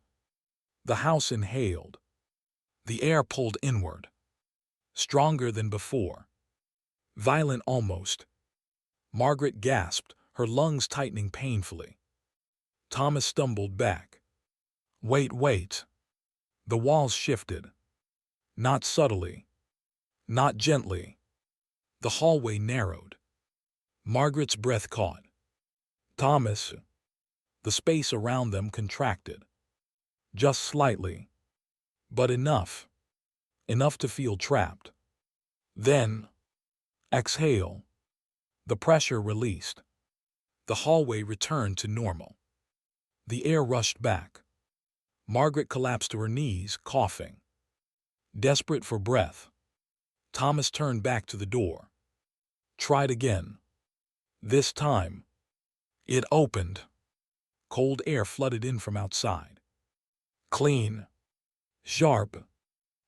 The house inhaled. The air pulled inward. Stronger than before. Violent almost. Margaret gasped, her lungs tightening painfully. Thomas stumbled back. Wait, wait. The walls shifted. Not subtly. Not gently. The hallway narrowed. Margaret's breath caught. Thomas. The space around them contracted. Just slightly. But enough. Enough to feel trapped. Then, exhale. The pressure released. The hallway returned to normal. The air rushed back. Margaret collapsed to her knees, coughing. Desperate for breath, Thomas turned back to the door. Tried again. This time, it opened. Cold air flooded in from outside. Clean. Sharp.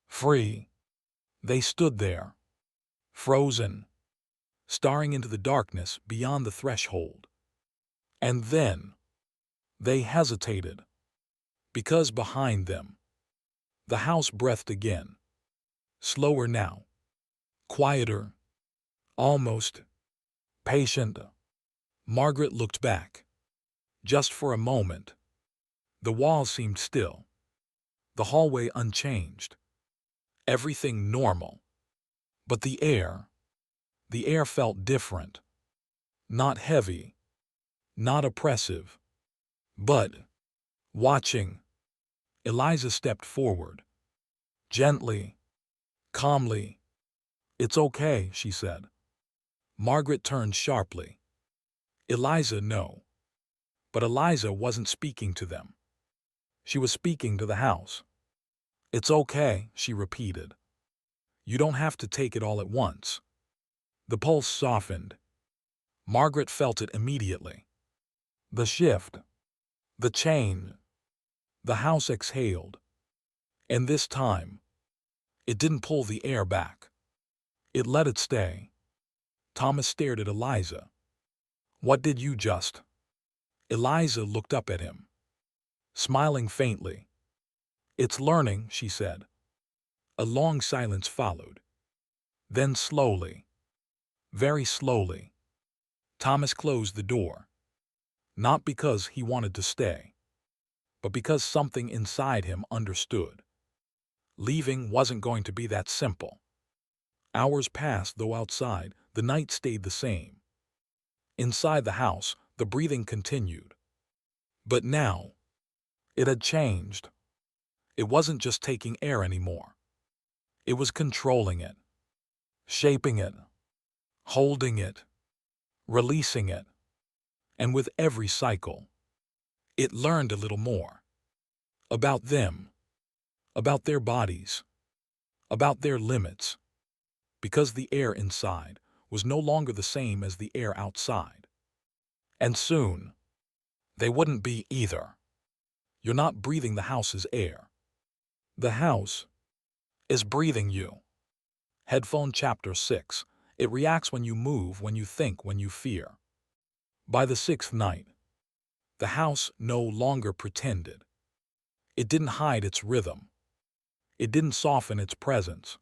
Free. They stood there, frozen, staring into the darkness beyond the threshold. And then, they hesitated. Because behind them, the house breathed again. Slower now. Quieter. Almost. Patient. Margaret looked back. Just for a moment. The walls seemed still. The hallway unchanged. Everything normal. But the air felt different. Not heavy. Not oppressive. But, watching, Eliza stepped forward. Gently. Calmly. "It's okay," she said. Margaret turned sharply. Eliza, no. But Eliza wasn't speaking to them. She was speaking to the house. "It's okay," she repeated. "You don't have to take it all at once." The pulse softened. Margaret felt it immediately. The shift. The change. The house exhaled. And this time, it didn't pull the air back. It let it stay. Thomas stared at Eliza. "What did you just?" Eliza looked up at him, smiling faintly. "It's learning," she said. A long silence followed. Then slowly, very slowly, Thomas closed the door. Not because he wanted to stay, but because something inside him understood. Leaving wasn't going to be that simple. Hours passed, though outside, the night stayed the same. Inside the house, the breathing continued. But now, it had changed. It wasn't just taking air anymore. It was controlling it, shaping it, holding it, releasing it. And with every cycle, it learned a little more. About them, about their bodies, about their limits. Because the air inside was no longer the same as the air outside. And soon, they wouldn't be either. You're not breathing the house's air. The house is breathing you. Headphone Chapter 6. It reacts when you move, when you think, when you fear. By the sixth night, the house no longer pretended. It didn't hide its rhythm. It didn't soften its presence.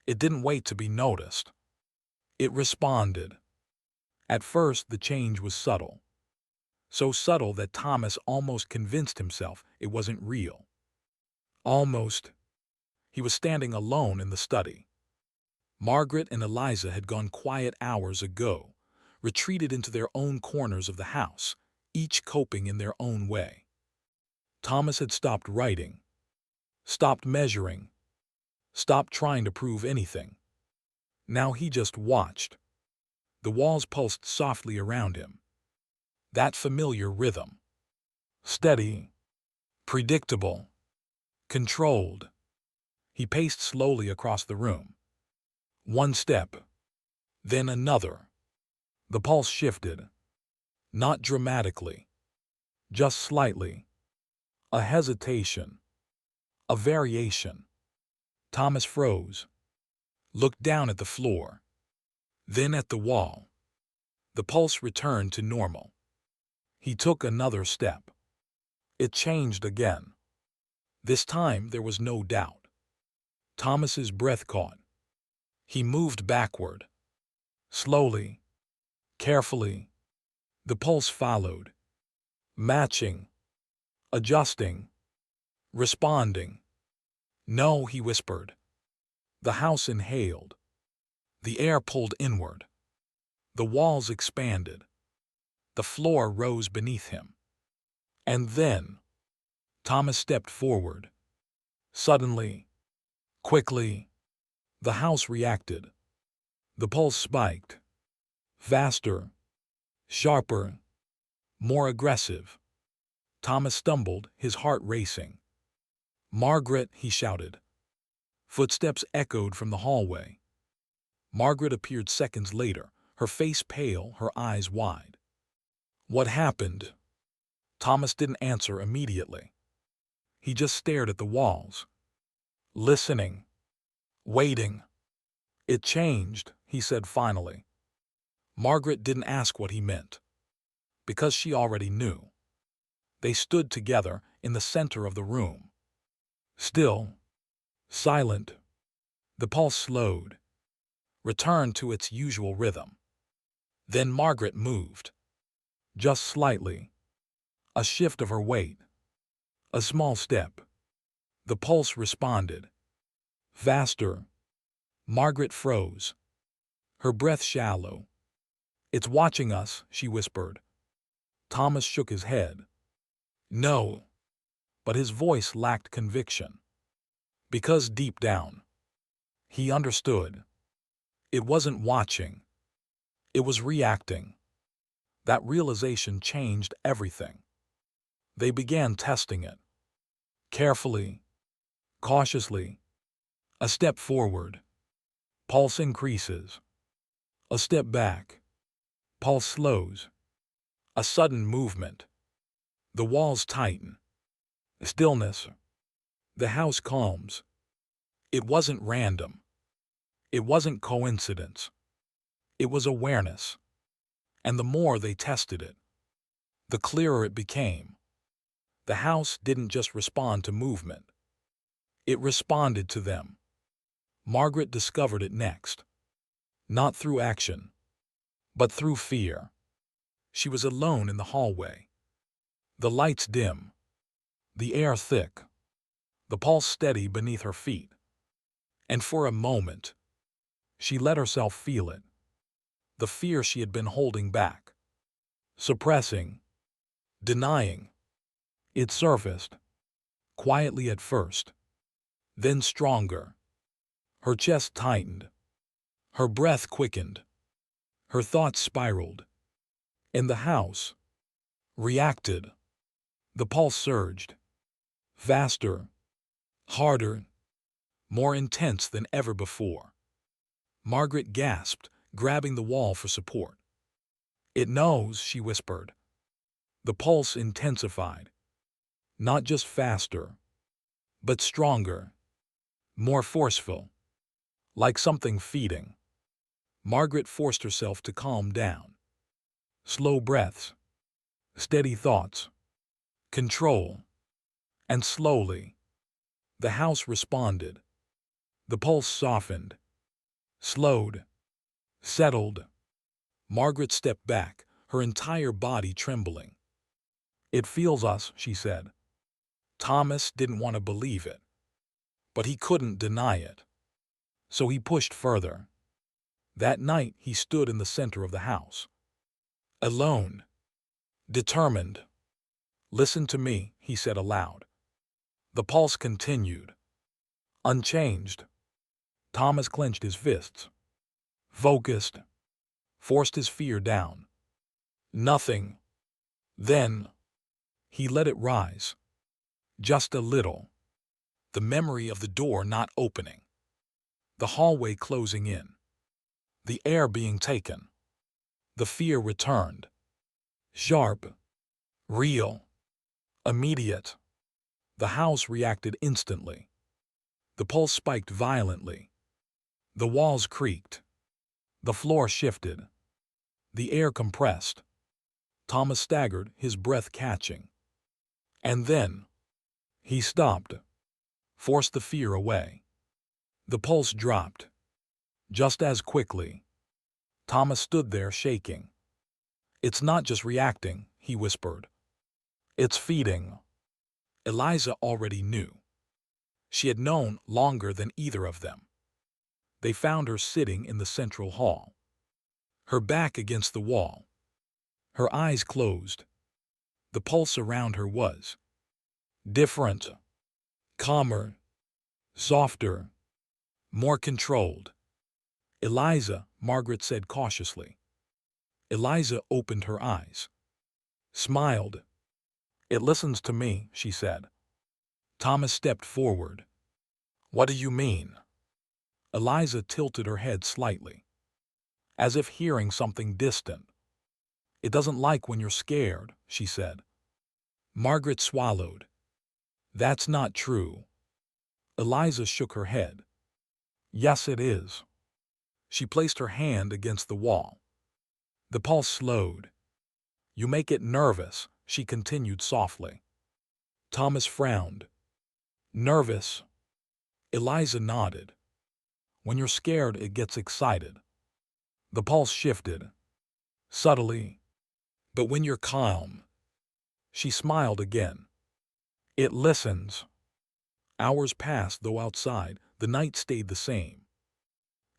It didn't wait to be noticed. It responded. At first, the change was subtle. So subtle that Thomas almost convinced himself it wasn't real. Almost. He was standing alone in the study. Margaret and Eliza had gone quiet hours ago, retreated into their own corners of the house, each coping in their own way. Thomas had stopped writing, stopped measuring, stopped trying to prove anything. Now he just watched. The walls pulsed softly around him. That familiar rhythm. Steady, predictable, controlled. He paced slowly across the room. One step, then another. The pulse shifted. Not dramatically, just slightly. A hesitation, a variation. Thomas froze, looked down at the floor, then at the wall. The pulse returned to normal. He took another step. It changed again. This time there was no doubt. Thomas's breath caught. He moved backward. Slowly, carefully. The pulse followed. matching, adjusting, responding. No, he whispered. The house inhaled. The air pulled inward. The walls expanded. The floor rose beneath him. And then Thomas stepped forward. Suddenly, quickly, the house reacted. The pulse spiked. Faster, sharper, more aggressive. Thomas stumbled, his heart racing. "Margaret," he shouted. Footsteps echoed from the hallway. Margaret appeared seconds later, her face pale, her eyes wide. "What happened?" Thomas didn't answer immediately. He just stared at the walls, listening, waiting. "It changed," he said finally. Margaret didn't ask what he meant, because she already knew. They stood together in the center of the room. Still, silent. The pulse slowed, returned to its usual rhythm. Then Margaret moved, just slightly. A shift of her weight. A small step. The pulse responded. Faster. Margaret froze, her breath shallow. "It's watching us," she whispered. Thomas shook his head. "No." But his voice lacked conviction. Because deep down, he understood. It wasn't watching. It was reacting. That realization changed everything. They began testing it. Carefully, cautiously. A step forward. Pulse increases. A step back. Pulse slows. A sudden movement. The walls tighten. Stillness. The house calms. It wasn't random. It wasn't coincidence. It was awareness. And the more they tested it, the clearer it became. The house didn't just respond to movement. It responded to them. Margaret discovered it next. Not through action, but through fear. She was alone in the hallway. The lights dim. The air thick. The pulse steady beneath her feet. And for a moment, she let herself feel it. The fear she had been holding back, suppressing, denying. It surfaced, quietly at first, then stronger. Her chest tightened. Her breath quickened. Her thoughts spiraled. And the house reacted. The pulse surged. Faster, harder, more intense than ever before. Margaret gasped, grabbing the wall for support. "It knows," she whispered. The pulse intensified. Not just faster, but stronger, more forceful, like something feeding. Margaret forced herself to calm down. Slow breaths, steady thoughts, control. And slowly, the house responded. The pulse softened, slowed, settled. Margaret stepped back, her entire body trembling. "It feels us," she said. Thomas didn't want to believe it, but he couldn't deny it. So he pushed further. That night he stood in the center of the house. Alone. Determined. "Listen to me," he said aloud. The pulse continued. Unchanged. Thomas clenched his fists. Focused. Forced his fear down. Nothing. Then, he let it rise. Just a little. The memory of the door not opening. The hallway closing in. The air being taken. The fear returned. Sharp. Real. Immediate. The house reacted instantly. The pulse spiked violently. The walls creaked. The floor shifted. The air compressed. Thomas staggered, his breath catching. And then, he stopped. Forced the fear away. The pulse dropped. Just as quickly. Thomas stood there shaking. "It's not just reacting," he whispered. It's feeding. Eliza already knew. She had known longer than either of them. They found her sitting in the central hall, her back against the wall, her eyes closed. The pulse around her was different, calmer, softer, more controlled. Eliza, Margaret said cautiously. Eliza opened her eyes, smiled. It listens to me, she said. Thomas stepped forward. What do you mean? Eliza tilted her head slightly, as if hearing something distant. It doesn't like when you're scared, she said. Margaret swallowed. That's not true. Eliza shook her head. Yes, it is. She placed her hand against the wall. The pulse slowed. You make it nervous, she continued softly. Thomas frowned. Nervous? Eliza nodded. When you're scared, it gets excited. The pulse shifted, subtly. But when you're calm, she smiled again. It listens. Hours passed, though outside, the night stayed the same.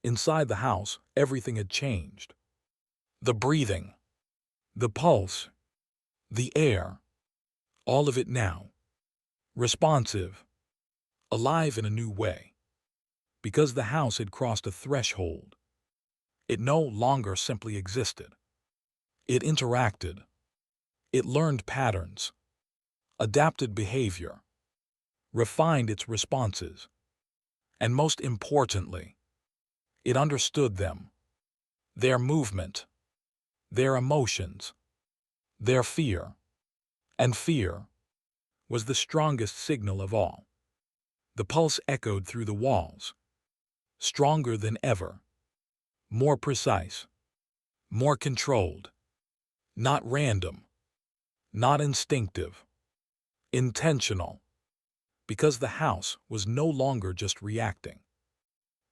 Inside the house, everything had changed. The breathing, the pulse, the air, all of it now. Responsive, alive in a new way. Because the house had crossed a threshold. It no longer simply existed. It interacted. It learned patterns, adapted behavior, refined its responses, and most importantly, it understood them, their movement, their emotions, their fear. And fear was the strongest signal of all. The pulse echoed through the walls, stronger than ever, more precise, more controlled, not random, not instinctive, intentional, because the house was no longer just reacting.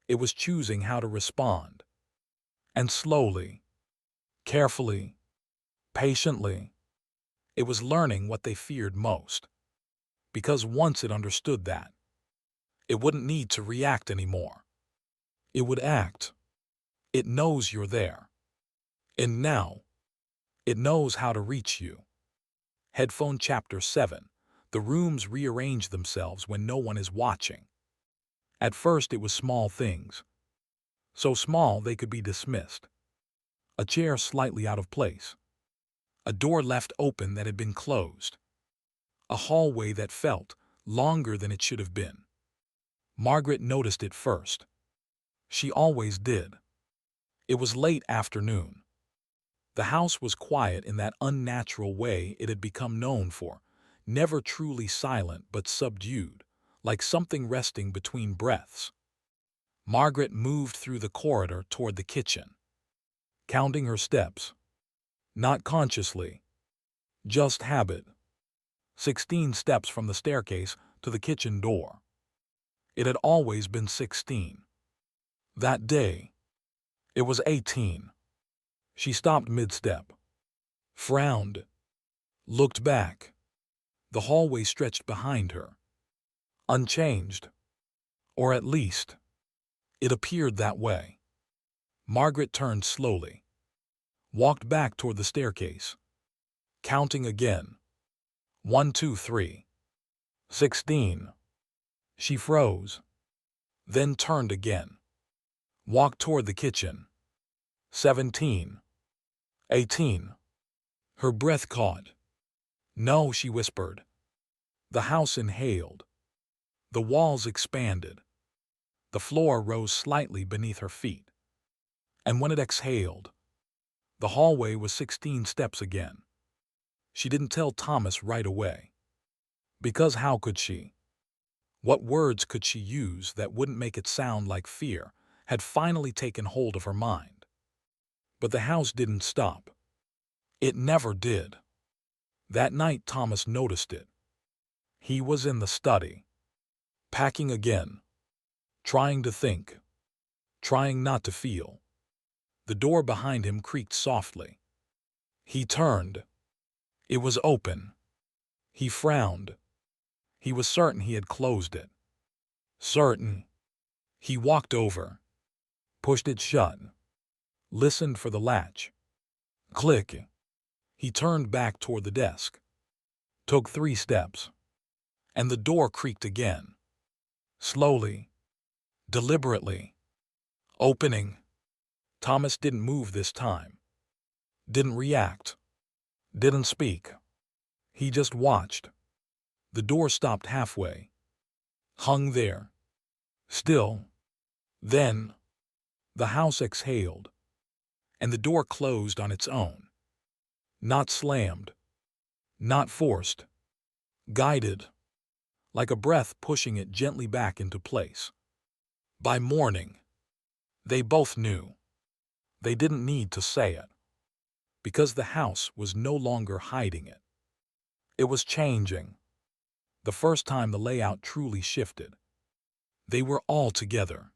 It was choosing how to respond. And slowly, carefully, patiently, it was learning what they feared most. Because once it understood that, it wouldn't need to react anymore. It would act. It knows you're there. And now, it knows how to reach you. Headphone Chapter 7. The rooms rearrange themselves when no one is watching. At first it was small things. So small they could be dismissed. A chair slightly out of place. A door left open that had been closed. A hallway that felt longer than it should have been. Margaret noticed it first. She always did. It was late afternoon. The house was quiet in that unnatural way it had become known for, never truly silent but subdued, like something resting between breaths. Margaret moved through the corridor toward the kitchen, counting her steps. Not consciously, just habit. 16 steps from the staircase to the kitchen door. It had always been 16. That day, it was 18. She stopped mid-step, frowned, looked back. The hallway stretched behind her, unchanged, or at least, it appeared that way. Margaret turned slowly, walked back toward the staircase, counting again. 1, 2, 3. 16. She froze, then turned again, walked toward the kitchen. 17. 18. Her breath caught. No, she whispered. The house inhaled. The walls expanded. The floor rose slightly beneath her feet. And when it exhaled, the hallway was 16 steps again. She didn't tell Thomas right away. Because how could she? What words could she use that wouldn't make it sound like fear had finally taken hold of her mind? But the house didn't stop. It never did. That night Thomas noticed it. He was in the study, packing again, trying to think, trying not to feel. The door behind him creaked softly. He turned. It was open. He frowned. He was certain he had closed it. Certain. He walked over, pushed it shut, listened for the latch. Click. He turned back toward the desk, took 3 steps, and the door creaked again. Slowly, deliberately, opening. Thomas didn't move this time, didn't react, didn't speak. He just watched. The door stopped halfway, hung there, still. Then, the house exhaled, and the door closed on its own. Not slammed, not forced, guided, like a breath pushing it gently back into place. By morning, they both knew. They didn't need to say it, because the house was no longer hiding it. It was changing. The first time the layout truly shifted. They were all together.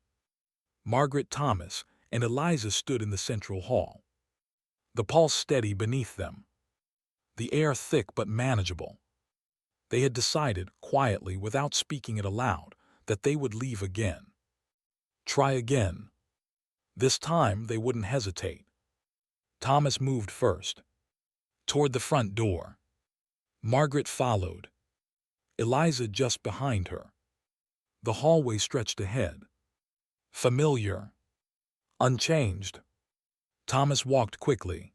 Margaret, Thomas, and Eliza stood in the central hall, the pulse steady beneath them, the air thick but manageable. They had decided, quietly, without speaking it aloud, that they would leave again. Try again. This time they wouldn't hesitate. Thomas moved first, toward the front door. Margaret followed, Eliza just behind her. The hallway stretched ahead. Familiar, unchanged. Thomas walked quickly,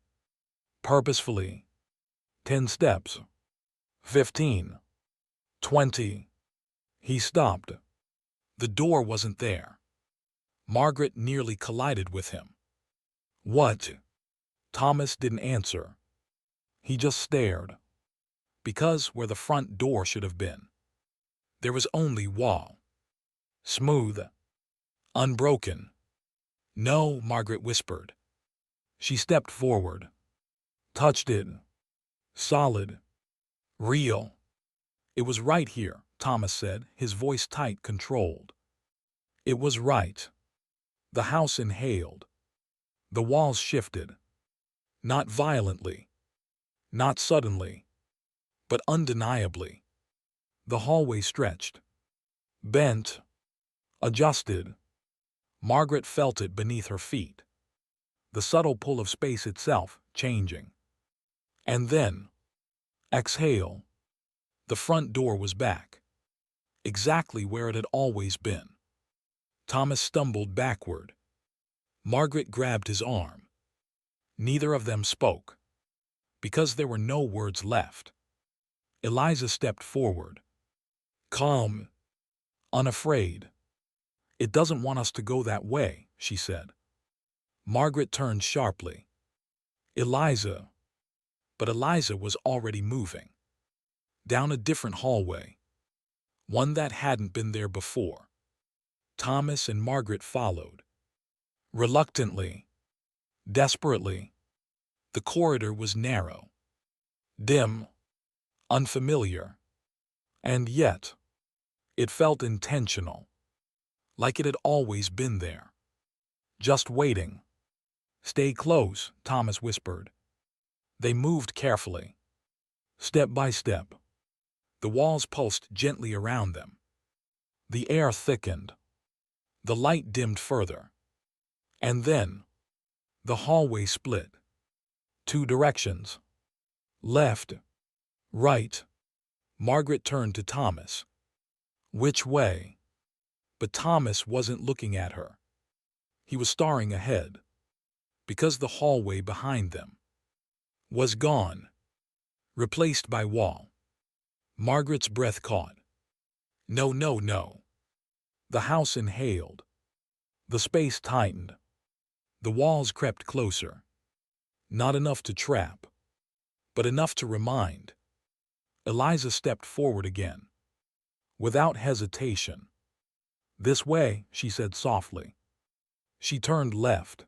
purposefully. 10 steps. 15. 20. He stopped. The door wasn't there. Margaret nearly collided with him. What? Thomas didn't answer. He just stared. Because where the front door should have been, there was only wall. Smooth. Unbroken. No, Margaret whispered. She stepped forward, touched it. Solid. Real. It was right here, Thomas said, his voice tight, controlled. It was right. The house inhaled. The walls shifted. Not violently. Not suddenly. But undeniably. The hallway stretched. Bent. Adjusted. Margaret felt it beneath her feet. The subtle pull of space itself, changing. And then, exhale. The front door was back. Exactly where it had always been. Thomas stumbled backward. Margaret grabbed his arm. Neither of them spoke, because there were no words left. Eliza stepped forward. Calm. Unafraid. It doesn't want us to go that way, she said. Margaret turned sharply. Eliza. But Eliza was already moving. Down a different hallway. One that hadn't been there before. Thomas and Margaret followed. Reluctantly. Desperately. The corridor was narrow. Dim. Unfamiliar. And yet, it felt intentional. Like it had always been there. Just waiting. Stay close, Thomas whispered. They moved carefully. Step by step. The walls pulsed gently around them. The air thickened. The light dimmed further. And then, the hallway split. 2 directions. Left. Right. Margaret turned to Thomas. Which way? But Thomas wasn't looking at her. He was staring ahead. Because the hallway behind them was gone. Replaced by wall. Margaret's breath caught. No, no, no. The house inhaled. The space tightened. The walls crept closer. Not enough to trap, but enough to remind. Eliza stepped forward again. Without hesitation. This way, she said softly. She turned left.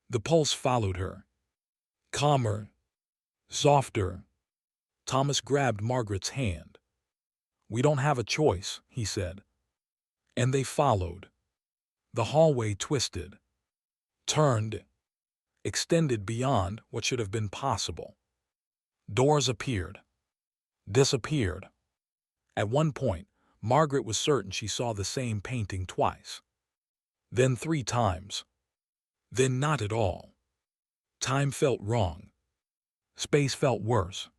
The pulse followed her. Calmer. Softer. Thomas grabbed Margaret's hand. We don't have a choice, he said. And they followed. The hallway twisted. Turned. Extended beyond what should have been possible. Doors appeared. disappeared. At one point, Margaret was certain she saw the same painting twice. Then 3 times. Then not at all. Time felt wrong. Space felt worse.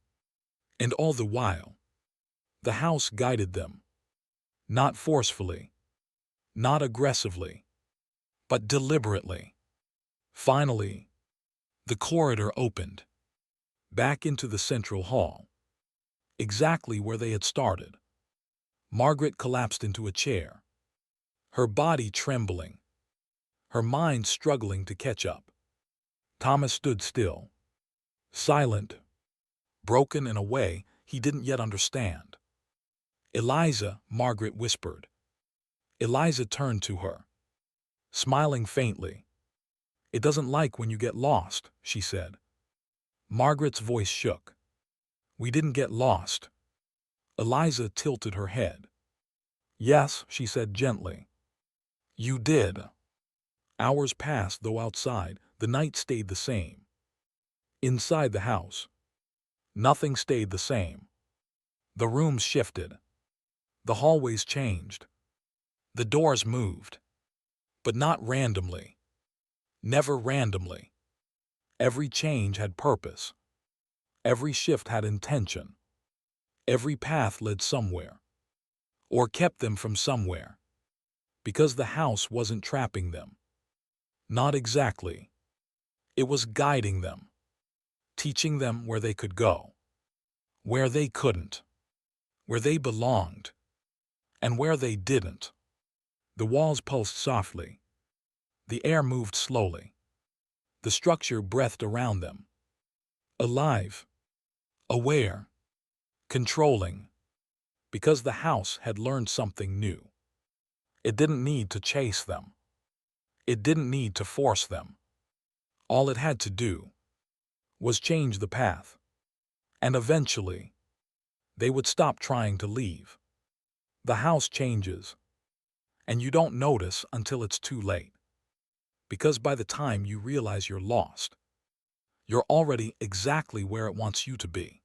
And all the while, the house guided them. Not forcefully. Not aggressively. But deliberately. Finally, the corridor opened. Back into the central hall. Exactly where they had started. Margaret collapsed into a chair. Her body trembling. Her mind struggling to catch up. Thomas stood still. Silent. Broken in a way he didn't yet understand. "Eliza," Margaret whispered. Eliza turned to her, smiling faintly. "It doesn't like when you get lost," she said. Margaret's voice shook. "We didn't get lost." Eliza tilted her head. "Yes," she said gently. "You did." Hours passed, though outside, the night stayed the same. Inside the house, nothing stayed the same. The rooms shifted. The hallways changed. The doors moved. But not randomly. Never randomly. Every change had purpose. Every shift had intention. Every path led somewhere. Or kept them from somewhere. Because the house wasn't trapping them. Not exactly. It was guiding them. Teaching them where they could go. Where they couldn't. Where they belonged. And where they didn't. The walls pulsed softly. The air moved slowly. The structure breathed around them. Alive. Aware. Controlling. Because the house had learned something new. It didn't need to chase them. It didn't need to force them. All it had to do was change the path. And eventually, they would stop trying to leave. The house changes. And you don't notice until it's too late. Because by the time you realize you're lost, you're already exactly where it wants you to be.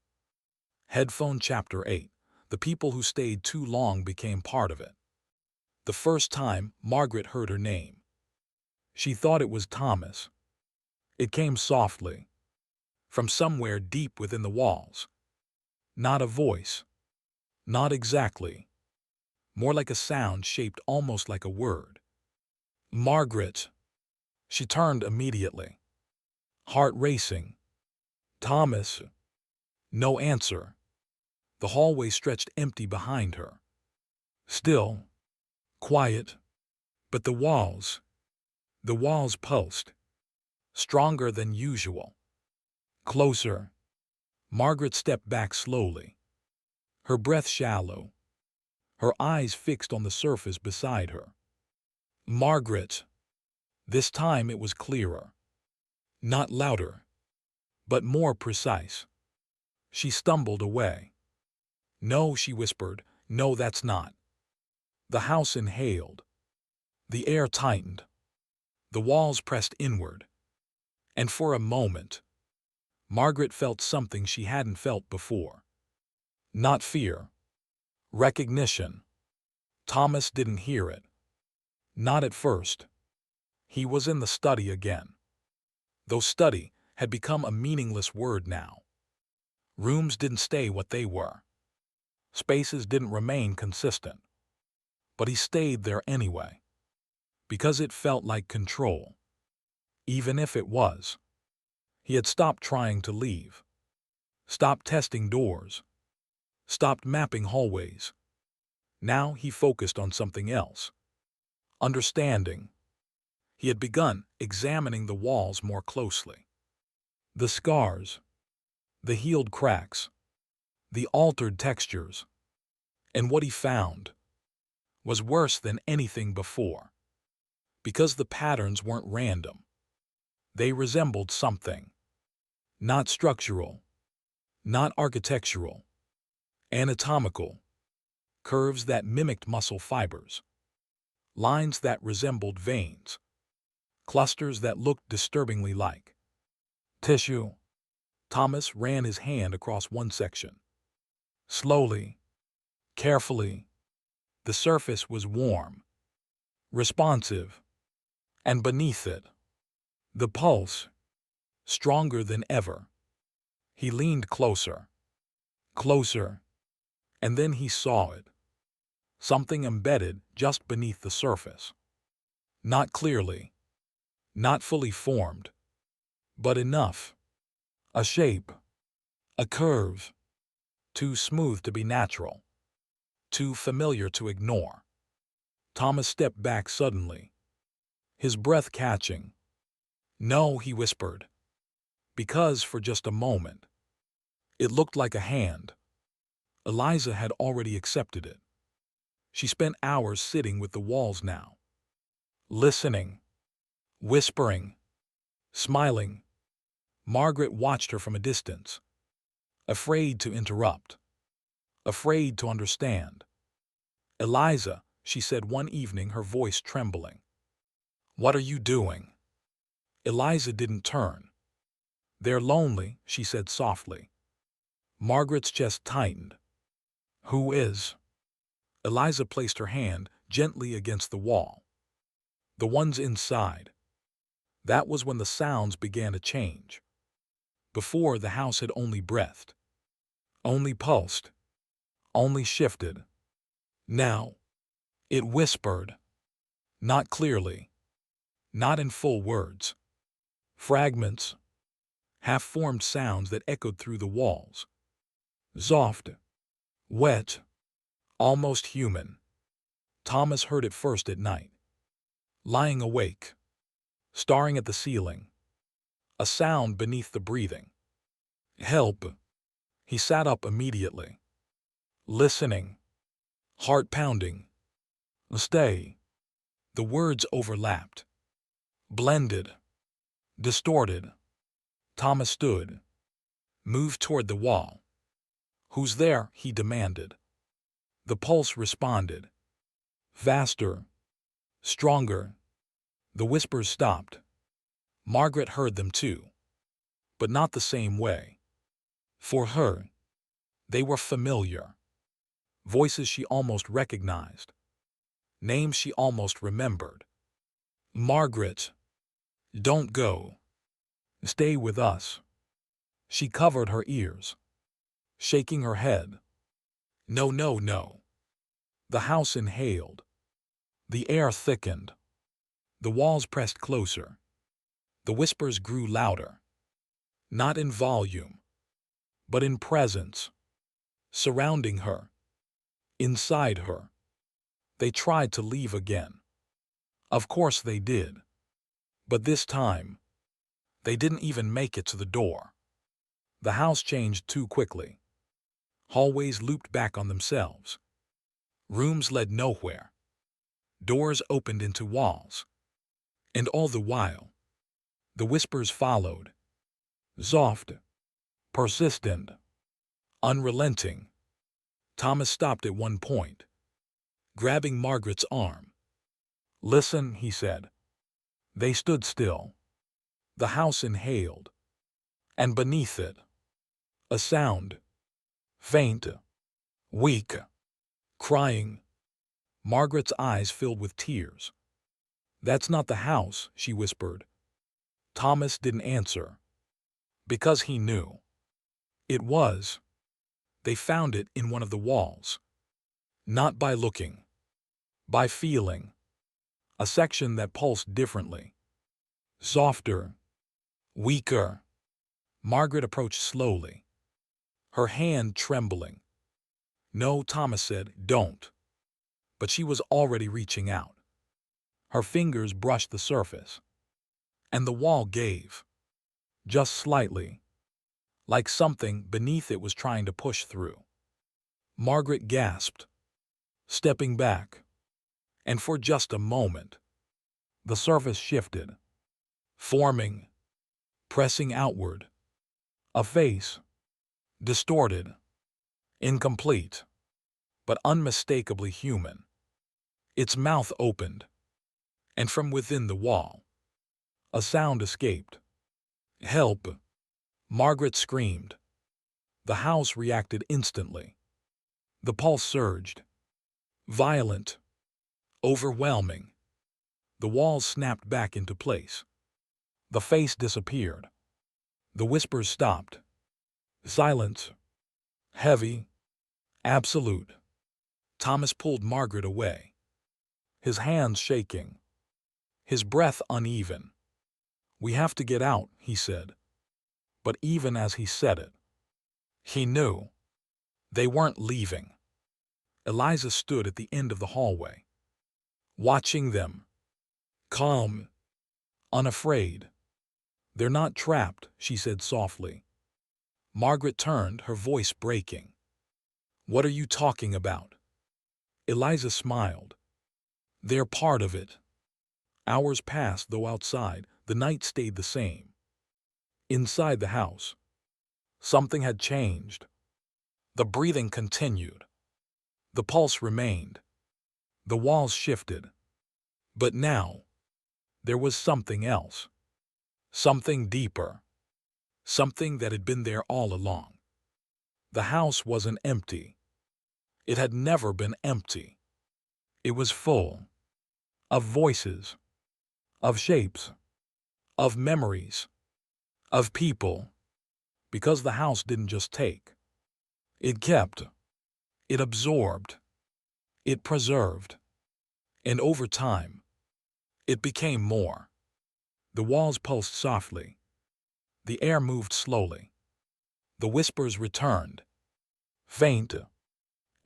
Headphone Chapter 8. The people who stayed too long became part of it. The first time Margaret heard her name, she thought it was Thomas. It came softly, from somewhere deep within the walls. Not a voice. Not exactly. More like a sound shaped almost like a word. "Margaret." She turned immediately. Heart racing. "Thomas." No answer. The hallway stretched empty behind her. Still. Quiet. But the walls pulsed. Stronger than usual. Closer. Margaret stepped back slowly. Her breath shallow. Her eyes fixed on the surface beside her. "Margaret." This time it was clearer. Not louder. But more precise. She stumbled away. "No," she whispered. "No, that's not." The house inhaled. The air tightened. The walls pressed inward. And for a moment, Margaret felt something she hadn't felt before. Not fear. Recognition. Thomas didn't hear it. Not at first. He was in the study again. Though study had become a meaningless word now. Rooms didn't stay what they were. Spaces didn't remain consistent. But he stayed there anyway. Because it felt like control. Even if it was. He had stopped trying to leave. Stopped testing doors. Stopped mapping hallways. Now he focused on something else. Understanding. He had begun examining the walls more closely. The scars. The healed cracks. The altered textures. And what he found was worse than anything before. Because the patterns weren't random. They resembled something. Not structural. Not architectural. Anatomical. Curves that mimicked muscle fibers. Lines that resembled veins. Clusters that looked disturbingly like tissue. Thomas ran his hand across one section. Slowly, carefully, the surface was warm, responsive, and beneath it, the pulse, stronger than ever. He leaned closer, closer, and then he saw it. Something embedded just beneath the surface. Not clearly, not fully formed, but enough. A shape, a curve, too smooth to be natural, too familiar to ignore. Thomas stepped back suddenly, his breath catching. "No," he whispered, because for just a moment, it looked like a hand. Eliza had already accepted it. She spent hours sitting with the walls now, listening, whispering, smiling. Margaret watched her from a distance, afraid to interrupt, afraid to understand. "Eliza," she said one evening, her voice trembling. "What are you doing?" Eliza didn't turn. "They're lonely," she said softly. Margaret's chest tightened. "Who is?" Eliza placed her hand gently against the wall. "The ones inside." That was when the sounds began to change. Before, the house had only breathed, only pulsed, only shifted. Now, it whispered, not clearly, not in full words. Fragments, half-formed sounds that echoed through the walls. Soft, wet, almost human. Thomas heard it first at night, lying awake, staring at the ceiling. A sound beneath the breathing. "Help!" He sat up immediately, listening, heart pounding. "Stay." The words overlapped, blended, distorted. Thomas stood, moved toward the wall. "Who's there?" he demanded. The pulse responded, faster, stronger. The whispers stopped. Margaret heard them too, but not the same way. For her, they were familiar. Voices she almost recognized. Names she almost remembered. "Margaret, don't go. Stay with us." She covered her ears, shaking her head. "No, no, no." The house inhaled. The air thickened. The walls pressed closer. The whispers grew louder. Not in volume, but in presence. Surrounding her. Inside her. They tried to leave again. Of course they did. But this time, they didn't even make it to the door. The house changed too quickly. Hallways looped back on themselves. Rooms led nowhere. Doors opened into walls. And all the while, the whispers followed. Soft, persistent, unrelenting. Thomas stopped at one point, grabbing Margaret's arm. "Listen," he said. They stood still. The house inhaled. And beneath it, a sound. Faint, weak, crying. Margaret's eyes filled with tears. "That's not the house," she whispered. Thomas didn't answer, because he knew. It was. They found it in one of the walls. Not by looking, by feeling. A section that pulsed differently. Softer, weaker. Margaret approached slowly, her hand trembling. "No," Thomas said, "don't." But she was already reaching out. Her fingers brushed the surface. And the wall gave. Just slightly. Like something beneath it was trying to push through. Margaret gasped, stepping back. And for just a moment, the surface shifted, forming, pressing outward. A face, distorted, incomplete, but unmistakably human. Its mouth opened, and from within the wall, a sound escaped. "Help!" Margaret screamed. The house reacted instantly. The pulse surged. Violent. Overwhelming. The walls snapped back into place. The face disappeared. The whispers stopped. Silence. Heavy. Absolute. Thomas pulled Margaret away. His hands shaking. His breath uneven. "We have to get out," he said. But even as he said it, he knew they weren't leaving. Eliza stood at the end of the hallway, watching them, calm, unafraid. "They're not trapped," she said softly. Margaret turned, her voice breaking. "What are you talking about?" Eliza smiled. "They're part of it." Hours passed, though outside, the night stayed the same. Inside the house, something had changed. The breathing continued. The pulse remained. The walls shifted. But now, there was something else. Something deeper. Something that had been there all along. The house wasn't empty. It had never been empty. It was full. Of voices. Of shapes. Of memories. Of people. Because the house didn't just take. It kept. It absorbed. It preserved. And over time, it became more. The walls pulsed softly. The air moved slowly. The whispers returned. Faint.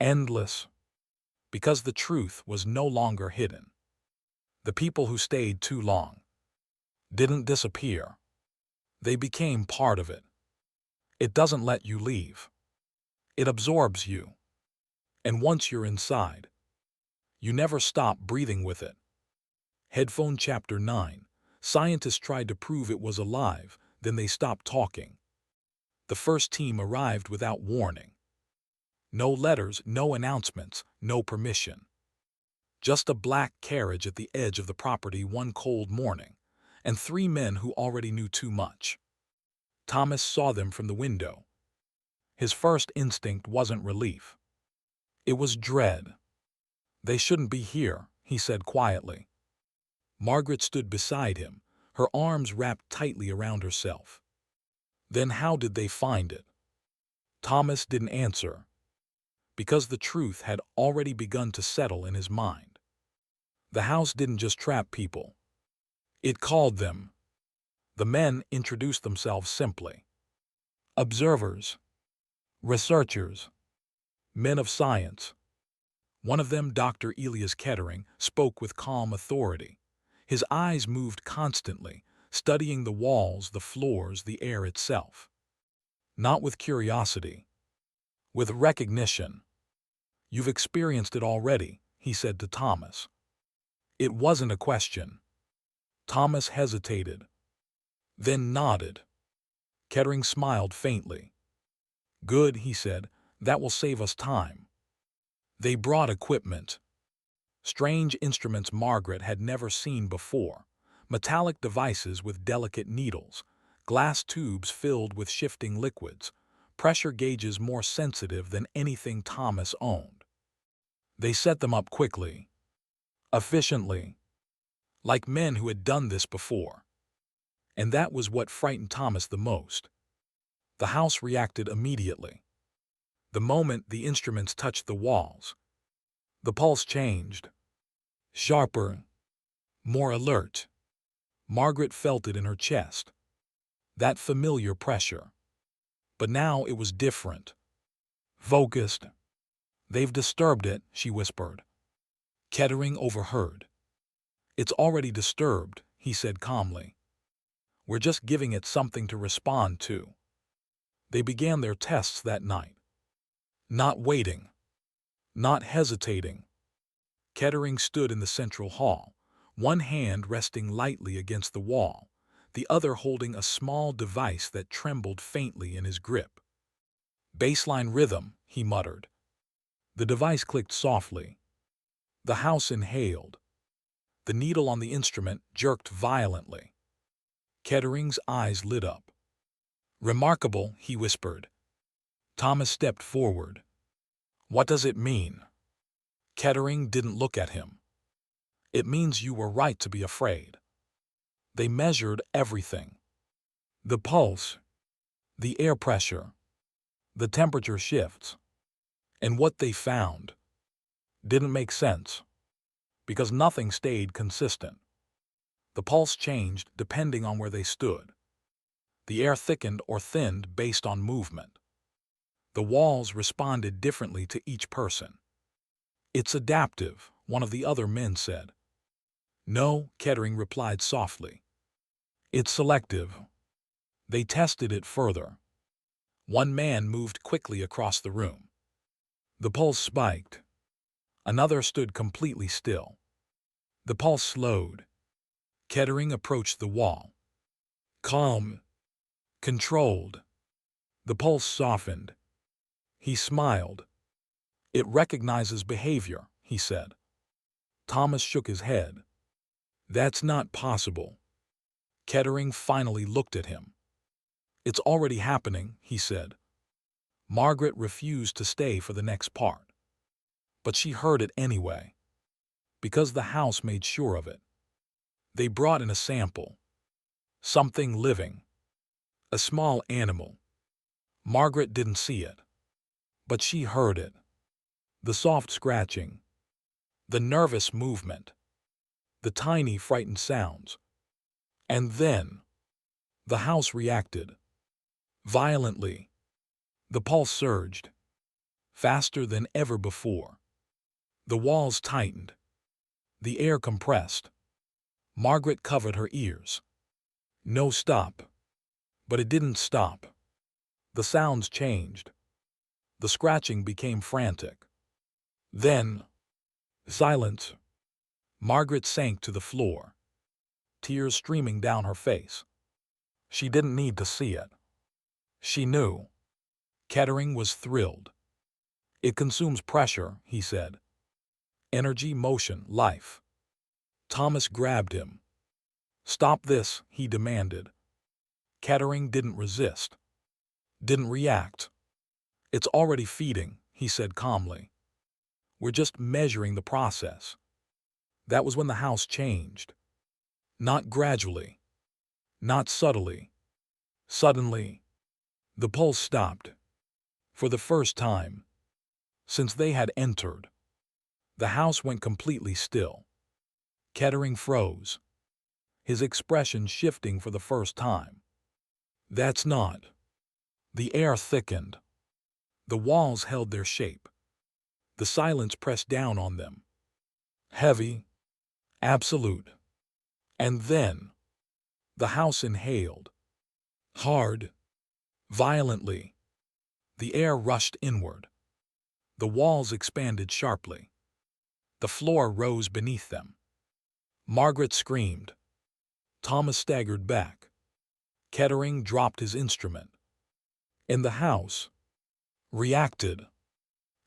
Endless. Because the truth was no longer hidden. The people who stayed too long didn't disappear. They became part of it. It doesn't let you leave. It absorbs you. And once you're inside, you never stop breathing with it. Headphone Chapter 9. Scientists tried to prove it was alive, then they stopped talking. The first team arrived without warning. No letters, no announcements, no permission. Just a black carriage at the edge of the property one cold morning, and 3 men who already knew too much. Thomas saw them from the window. His first instinct wasn't relief. It was dread. "They shouldn't be here," he said quietly. Margaret stood beside him, her arms wrapped tightly around herself. "Then how did they find it?" Thomas didn't answer. Because the truth had already begun to settle in his mind. The house didn't just trap people. It called them. The men introduced themselves simply. Observers. Researchers. Men of science. One of them, Dr. Elias Kettering, spoke with calm authority. His eyes moved constantly, studying the walls, the floors, the air itself. Not with curiosity. With recognition. "You've experienced it already," he said to Thomas. It wasn't a question. Thomas hesitated. Then nodded. Kettering smiled faintly. "Good," he said. "That will save us time." They brought equipment. Strange instruments Margaret had never seen before. Metallic devices with delicate needles. Glass tubes filled with shifting liquids. Pressure gauges more sensitive than anything Thomas owned. They set them up quickly. Efficiently. Like men who had done this before. And that was what frightened Thomas the most. The house reacted immediately. The moment the instruments touched the walls, the pulse changed. Sharper. More alert. Margaret felt it in her chest. That familiar pressure. But now it was different. Focused. "They've disturbed it," she whispered. Kettering overheard. "It's already disturbed," he said calmly. "We're just giving it something to respond to." They began their tests that night. Not waiting. Not hesitating. Kettering stood in the central hall, one hand resting lightly against the wall, the other holding a small device that trembled faintly in his grip. "Baseline rhythm," he muttered. The device clicked softly. The house inhaled. The needle on the instrument jerked violently. Kettering's eyes lit up. "Remarkable," he whispered. Thomas stepped forward. What does it mean? Kettering didn't look at him. It means you were right to be afraid. They measured everything. The pulse, the air pressure, the temperature shifts. And what they found didn't make sense, because nothing stayed consistent. The pulse changed depending on where they stood. The air thickened or thinned based on movement. The walls responded differently to each person. It's adaptive, one of the other men said. No, Kettering replied softly. It's selective. They tested it further. One man moved quickly across the room. The pulse spiked. Another stood completely still. The pulse slowed. Kettering approached the wall. Calm. Controlled. The pulse softened. He smiled. It recognizes behavior, he said. Thomas shook his head. That's not possible. Kettering finally looked at him. It's already happening, he said. Margaret refused to stay for the next part. But she heard it anyway, because the house made sure of it. They brought in a sample. Something living. A small animal. Margaret didn't see it, but she heard it. The soft scratching. The nervous movement. The tiny, frightened sounds. And then, the house reacted. Violently. The pulse surged. Faster than ever before. The walls tightened. The air compressed. Margaret covered her ears. No stop. But it didn't stop. The sounds changed. The scratching became frantic. Then, silence. Margaret sank to the floor, tears streaming down her face. She didn't need to see it. She knew. Kettering was thrilled. It consumes pressure, he said. Energy, motion, life. Thomas grabbed him. Stop this, he demanded. Kettering didn't resist. Didn't react. It's already feeding, he said calmly. We're just measuring the process. That was when the house changed. Not gradually. Not subtly. Suddenly. The pulse stopped. For the first time since they had entered. The house went completely still. Kettering froze, his expression shifting for the first time. That's not. The air thickened. The walls held their shape. The silence pressed down on them. Heavy. Absolute. And then, the house inhaled. Hard. Violently. The air rushed inward. The walls expanded sharply. The floor rose beneath them. Margaret screamed. Thomas staggered back. Kettering dropped his instrument. And the house reacted.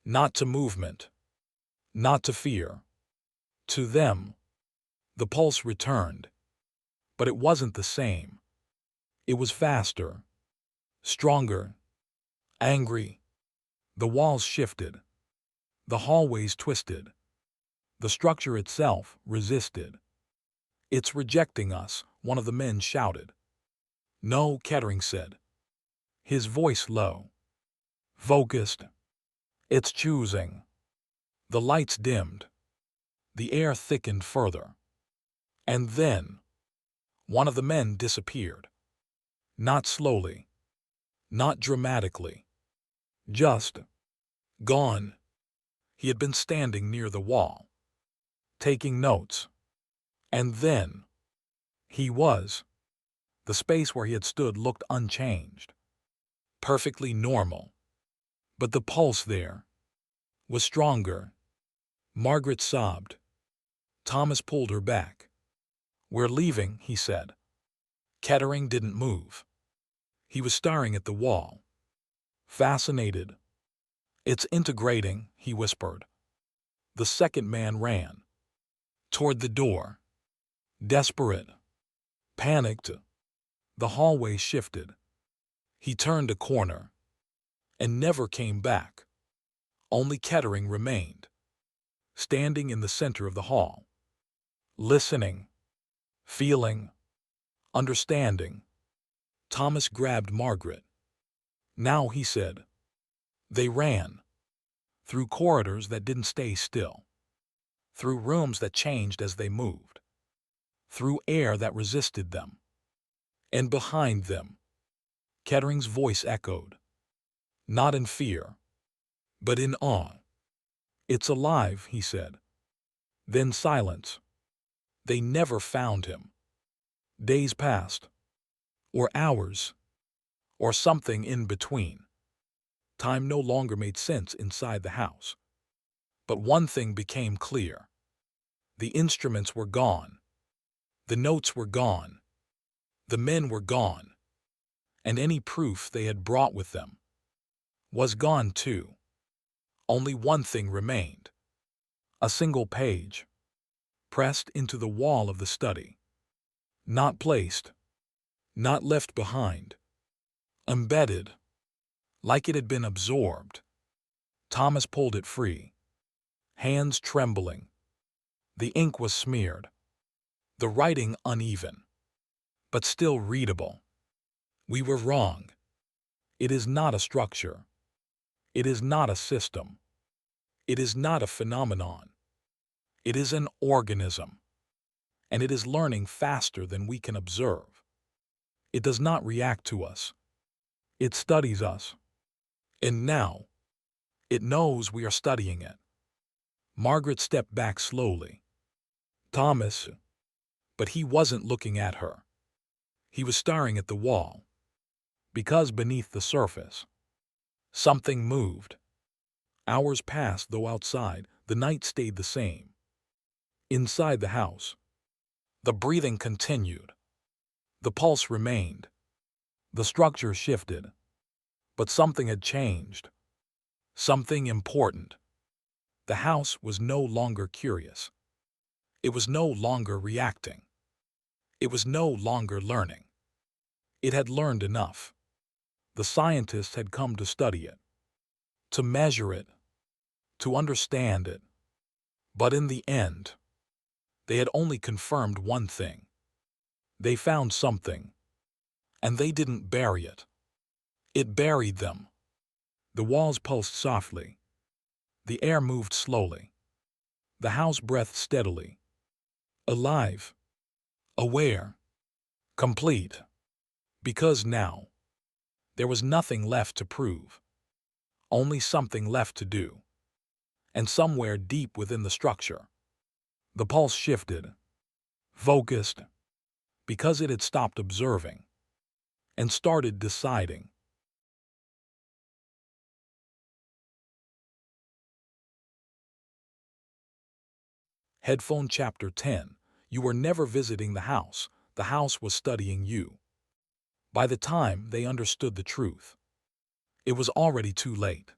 Not to movement. Not to fear. To them. The pulse returned. But it wasn't the same. It was faster. Stronger. Angry. The walls shifted. The hallways twisted. The structure itself resisted. It's rejecting us, one of the men shouted. No, Kettering said, his voice low. Focused. It's choosing. The lights dimmed. The air thickened further. And then, one of the men disappeared. Not slowly. Not dramatically. Just gone. He had been standing near the wall, taking notes. And then, he was. The space where he had stood looked unchanged. Perfectly normal. But the pulse there was stronger. Margaret sobbed. Thomas pulled her back. We're leaving, he said. Kettering didn't move. He was staring at the wall. Fascinated. It's integrating, he whispered. The second man ran. Toward the door. Desperate. Panicked. The hallway shifted. He turned a corner. And never came back. Only Kettering remained, standing in the center of the hall, listening, feeling, understanding. Thomas grabbed Margaret. "Now," he said. They ran, through corridors that didn't stay still, through rooms that changed as they moved, through air that resisted them. And behind them, Kettering's voice echoed, not in fear, but in awe. "It's alive," he said. Then silence. They never found him. Days passed, or hours, or something in between. Time no longer made sense inside the house. But one thing became clear. The instruments were gone. The notes were gone. The men were gone. And any proof they had brought with them was gone too. Only one thing remained. A single page, pressed into the wall of the study. Not placed, not left behind. Embedded, like it had been absorbed. Thomas pulled it free, hands trembling. The ink was smeared, the writing uneven, but still readable. "We were wrong. It is not a structure. It is not a system. It is not a phenomenon. It is an organism. And it is learning faster than we can observe. It does not react to us. It studies us. And now, it knows we are studying it." Margaret stepped back slowly. Thomas, but he wasn't looking at her. He was staring at the wall, because beneath the surface, something moved. Hours passed, though outside, the night stayed the same. Inside the house, the breathing continued. The pulse remained. The structure shifted. But something had changed. Something important. The house was no longer curious. It was no longer reacting. It was no longer learning. It had learned enough. The scientists had come to study it, to measure it, to understand it. But in the end, they had only confirmed one thing. They found something, and they didn't bury it. It buried them. The walls pulsed softly. The air moved slowly. The house breathed steadily. Alive, aware, complete. Because now, there was nothing left to prove. Only something left to do. And somewhere deep within the structure, the pulse shifted, focused, because it had stopped observing, and started deciding. Headphone Chapter 10. You were never visiting the house was studying you. By the time they understood the truth, it was already too late.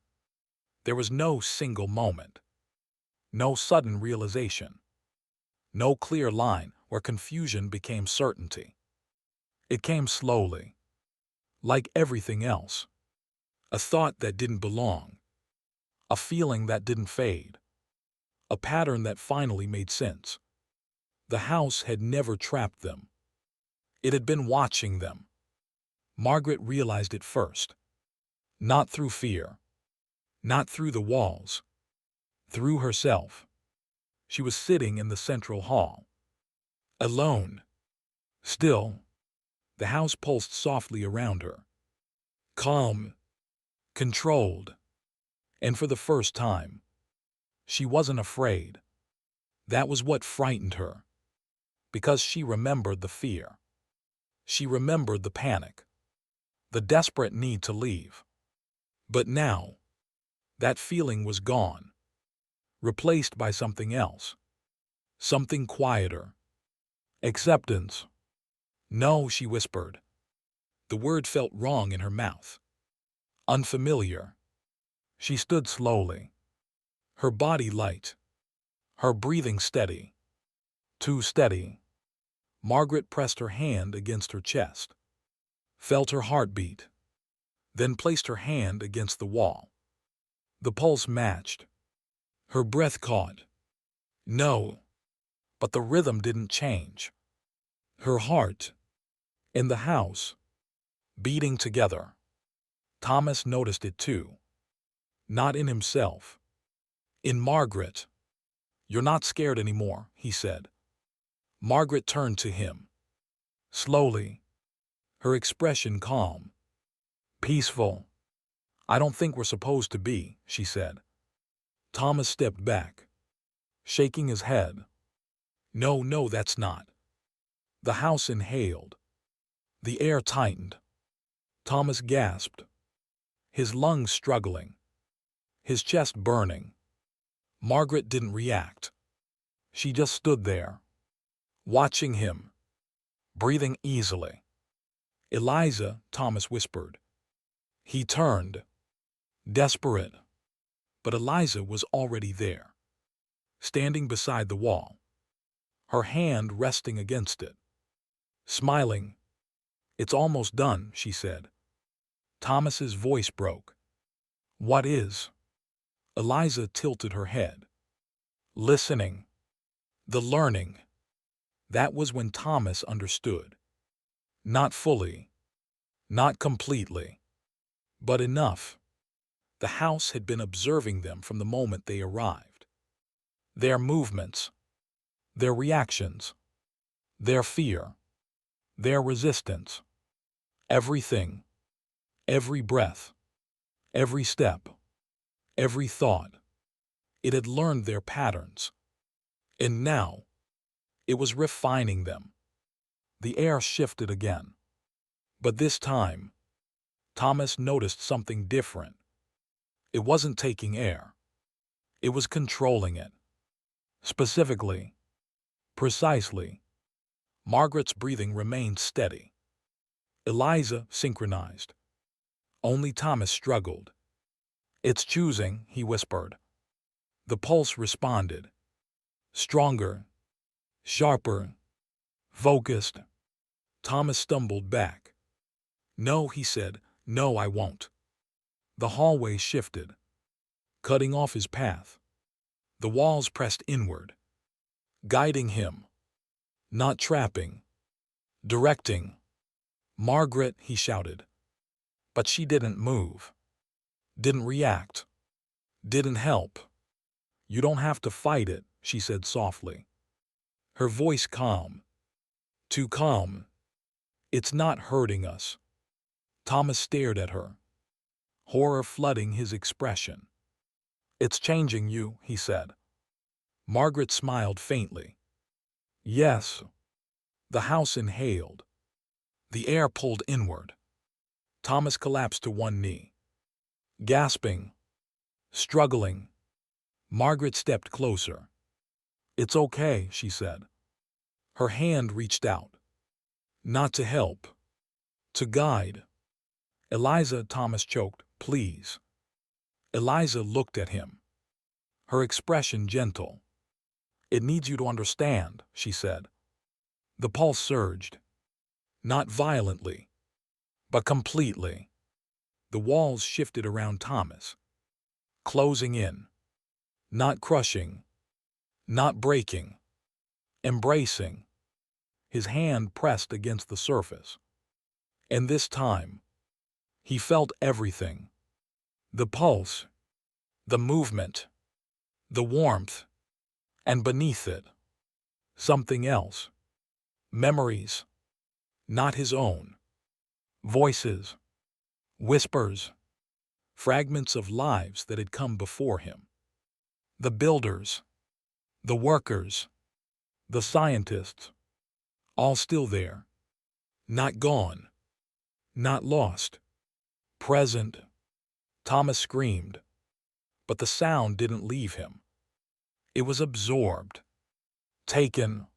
There was no single moment, no sudden realization, no clear line where confusion became certainty. It came slowly, like everything else. A thought that didn't belong, a feeling that didn't fade, a pattern that finally made sense. The house had never trapped them. It had been watching them. Margaret realized it first. Not through fear, not through the walls, through herself. She was sitting in the central hall, alone, still. The house pulsed softly around her, calm, controlled. And for the first time, she wasn't afraid. That was what frightened her, because she remembered the fear. She remembered the panic, the desperate need to leave. But now, that feeling was gone, replaced by something else, something quieter. Acceptance. "No," she whispered. The word felt wrong in her mouth. Unfamiliar. She stood slowly, her body light, her breathing steady. Too steady. Margaret pressed her hand against her chest, felt her heartbeat, then placed her hand against the wall. The pulse matched. Her breath caught. No, but the rhythm didn't change. Her heart and the house beating together. Thomas noticed it too. Not in himself. In Margaret. "You're not scared anymore," he said. Margaret turned to him. Slowly. Her expression calm. "Peaceful. I don't think we're supposed to be," she said. Thomas stepped back, shaking his head. "No, no, that's not." The house inhaled. The air tightened. Thomas gasped, his lungs struggling, his chest burning. Margaret didn't react. She just stood there, watching him, breathing easily. "Eliza," Thomas whispered. He turned, desperate. But Eliza was already there, standing beside the wall, her hand resting against it, smiling. "It's almost done," she said. Thomas's voice broke. "What is?" Eliza tilted her head. "Listening. The learning." That was when Thomas understood. Not fully, not completely, but enough. The house had been observing them from the moment they arrived. Their movements, their reactions, their fear, their resistance. Everything, every breath, every step, every thought. It had learned their patterns. And now, it was refining them. The air shifted again. But this time, Thomas noticed something different. It wasn't taking air. It was controlling it. Specifically, precisely, Margaret's breathing remained steady. Eliza synchronized. Only Thomas struggled. "It's choosing," he whispered. The pulse responded. Stronger, sharper, focused. Thomas stumbled back. "No," he said. "No, I won't." The hallway shifted, cutting off his path. The walls pressed inward, guiding him, not trapping, directing. "Margaret," he shouted. But she didn't move, didn't react, didn't help. "You don't have to fight it," she said softly, her voice calm. Too calm. "It's not hurting us." Thomas stared at her, horror flooding his expression. "It's changing you," he said. Margaret smiled faintly. "Yes." The house inhaled. The air pulled inward. Thomas collapsed to one knee, gasping, struggling. Margaret stepped closer. "It's okay," she said. Her hand reached out. Not to help, to guide. "Eliza," Thomas choked, "please." Eliza looked at him, her expression gentle. "It needs you to understand," she said. The pulse surged. Not violently, but completely. The walls shifted around Thomas, closing in. Not crushing, not breaking, embracing. His hand pressed against the surface. And this time, he felt everything. The pulse, the movement, the warmth, and beneath it, something else. Memories, not his own. Voices, whispers, fragments of lives that had come before him. The builders, the workers, the scientists, all still there. Not gone, not lost, present. Thomas screamed, but the sound didn't leave him. It was absorbed, taken.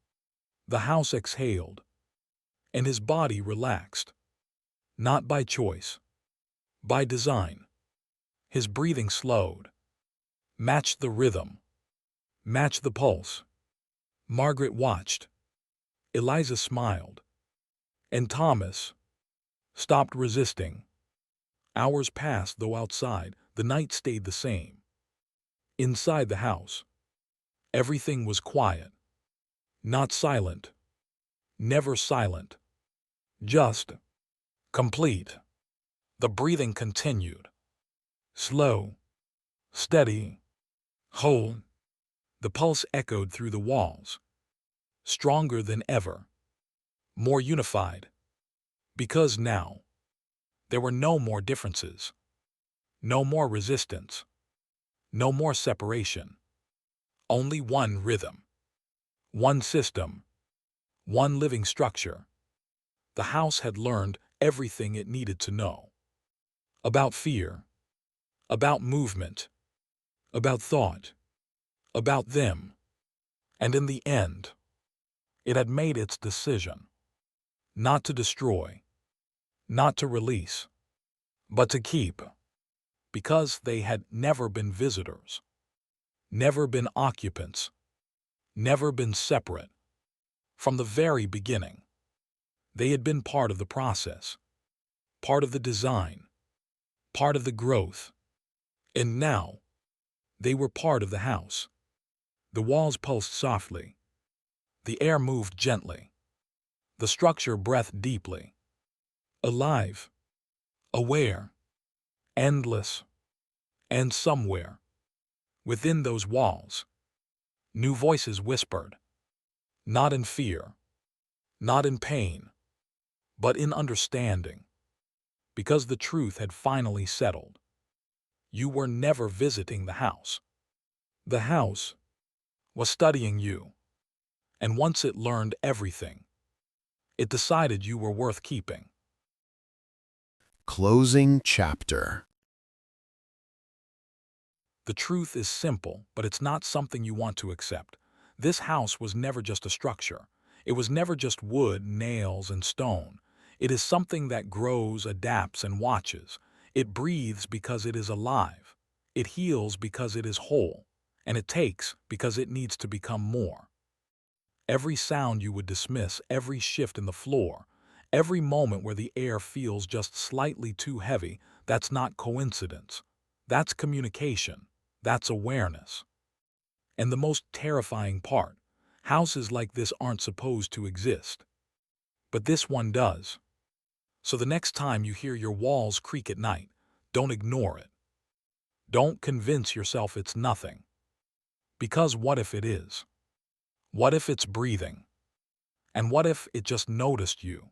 The house exhaled, and his body relaxed. Not by choice, by design. His breathing slowed, matched the rhythm, matched the pulse. Margaret watched. Eliza smiled. And Thomas stopped resisting. Hours passed, though outside, the night stayed the same. Inside the house, everything was quiet. Not silent. Never silent. Just complete. The breathing continued. Slow. Steady. Whole. The pulse echoed through the walls. Stronger than ever. More unified. Because now, there were no more differences. No more resistance. No more separation. Only one rhythm. One system. One living structure. The house had learned everything it needed to know. About fear. About movement. About thought. About them. And in the end, it had made its decision. Not to destroy. Not to release. But to keep. Because they had never been visitors. Never been occupants. Never been separate. From the very beginning, they had been part of the process. Part of the design. Part of the growth. And now, they were part of the house. The walls pulsed softly. The air moved gently. The structure breathed deeply. Alive. Aware. Endless. And somewhere, within those walls, new voices whispered. Not in fear. Not in pain. But in understanding. Because the truth had finally settled. You were never visiting the house. The house was studying you. And once it learned everything, it decided you were worth keeping. Closing chapter. The truth is simple, but it's not something you want to accept. This house was never just a structure. It was never just wood, nails, and stone. It is something that grows, adapts, and watches. It breathes because it is alive. It heals because it is whole. And it takes because it needs to become more. Every sound you would dismiss, every shift in the floor, every moment where the air feels just slightly too heavy, that's not coincidence. That's communication. That's awareness. And the most terrifying part, houses like this aren't supposed to exist. But this one does. So the next time you hear your walls creak at night, don't ignore it. Don't convince yourself it's nothing. Because what if it is? What if it's breathing? And what if it just noticed you?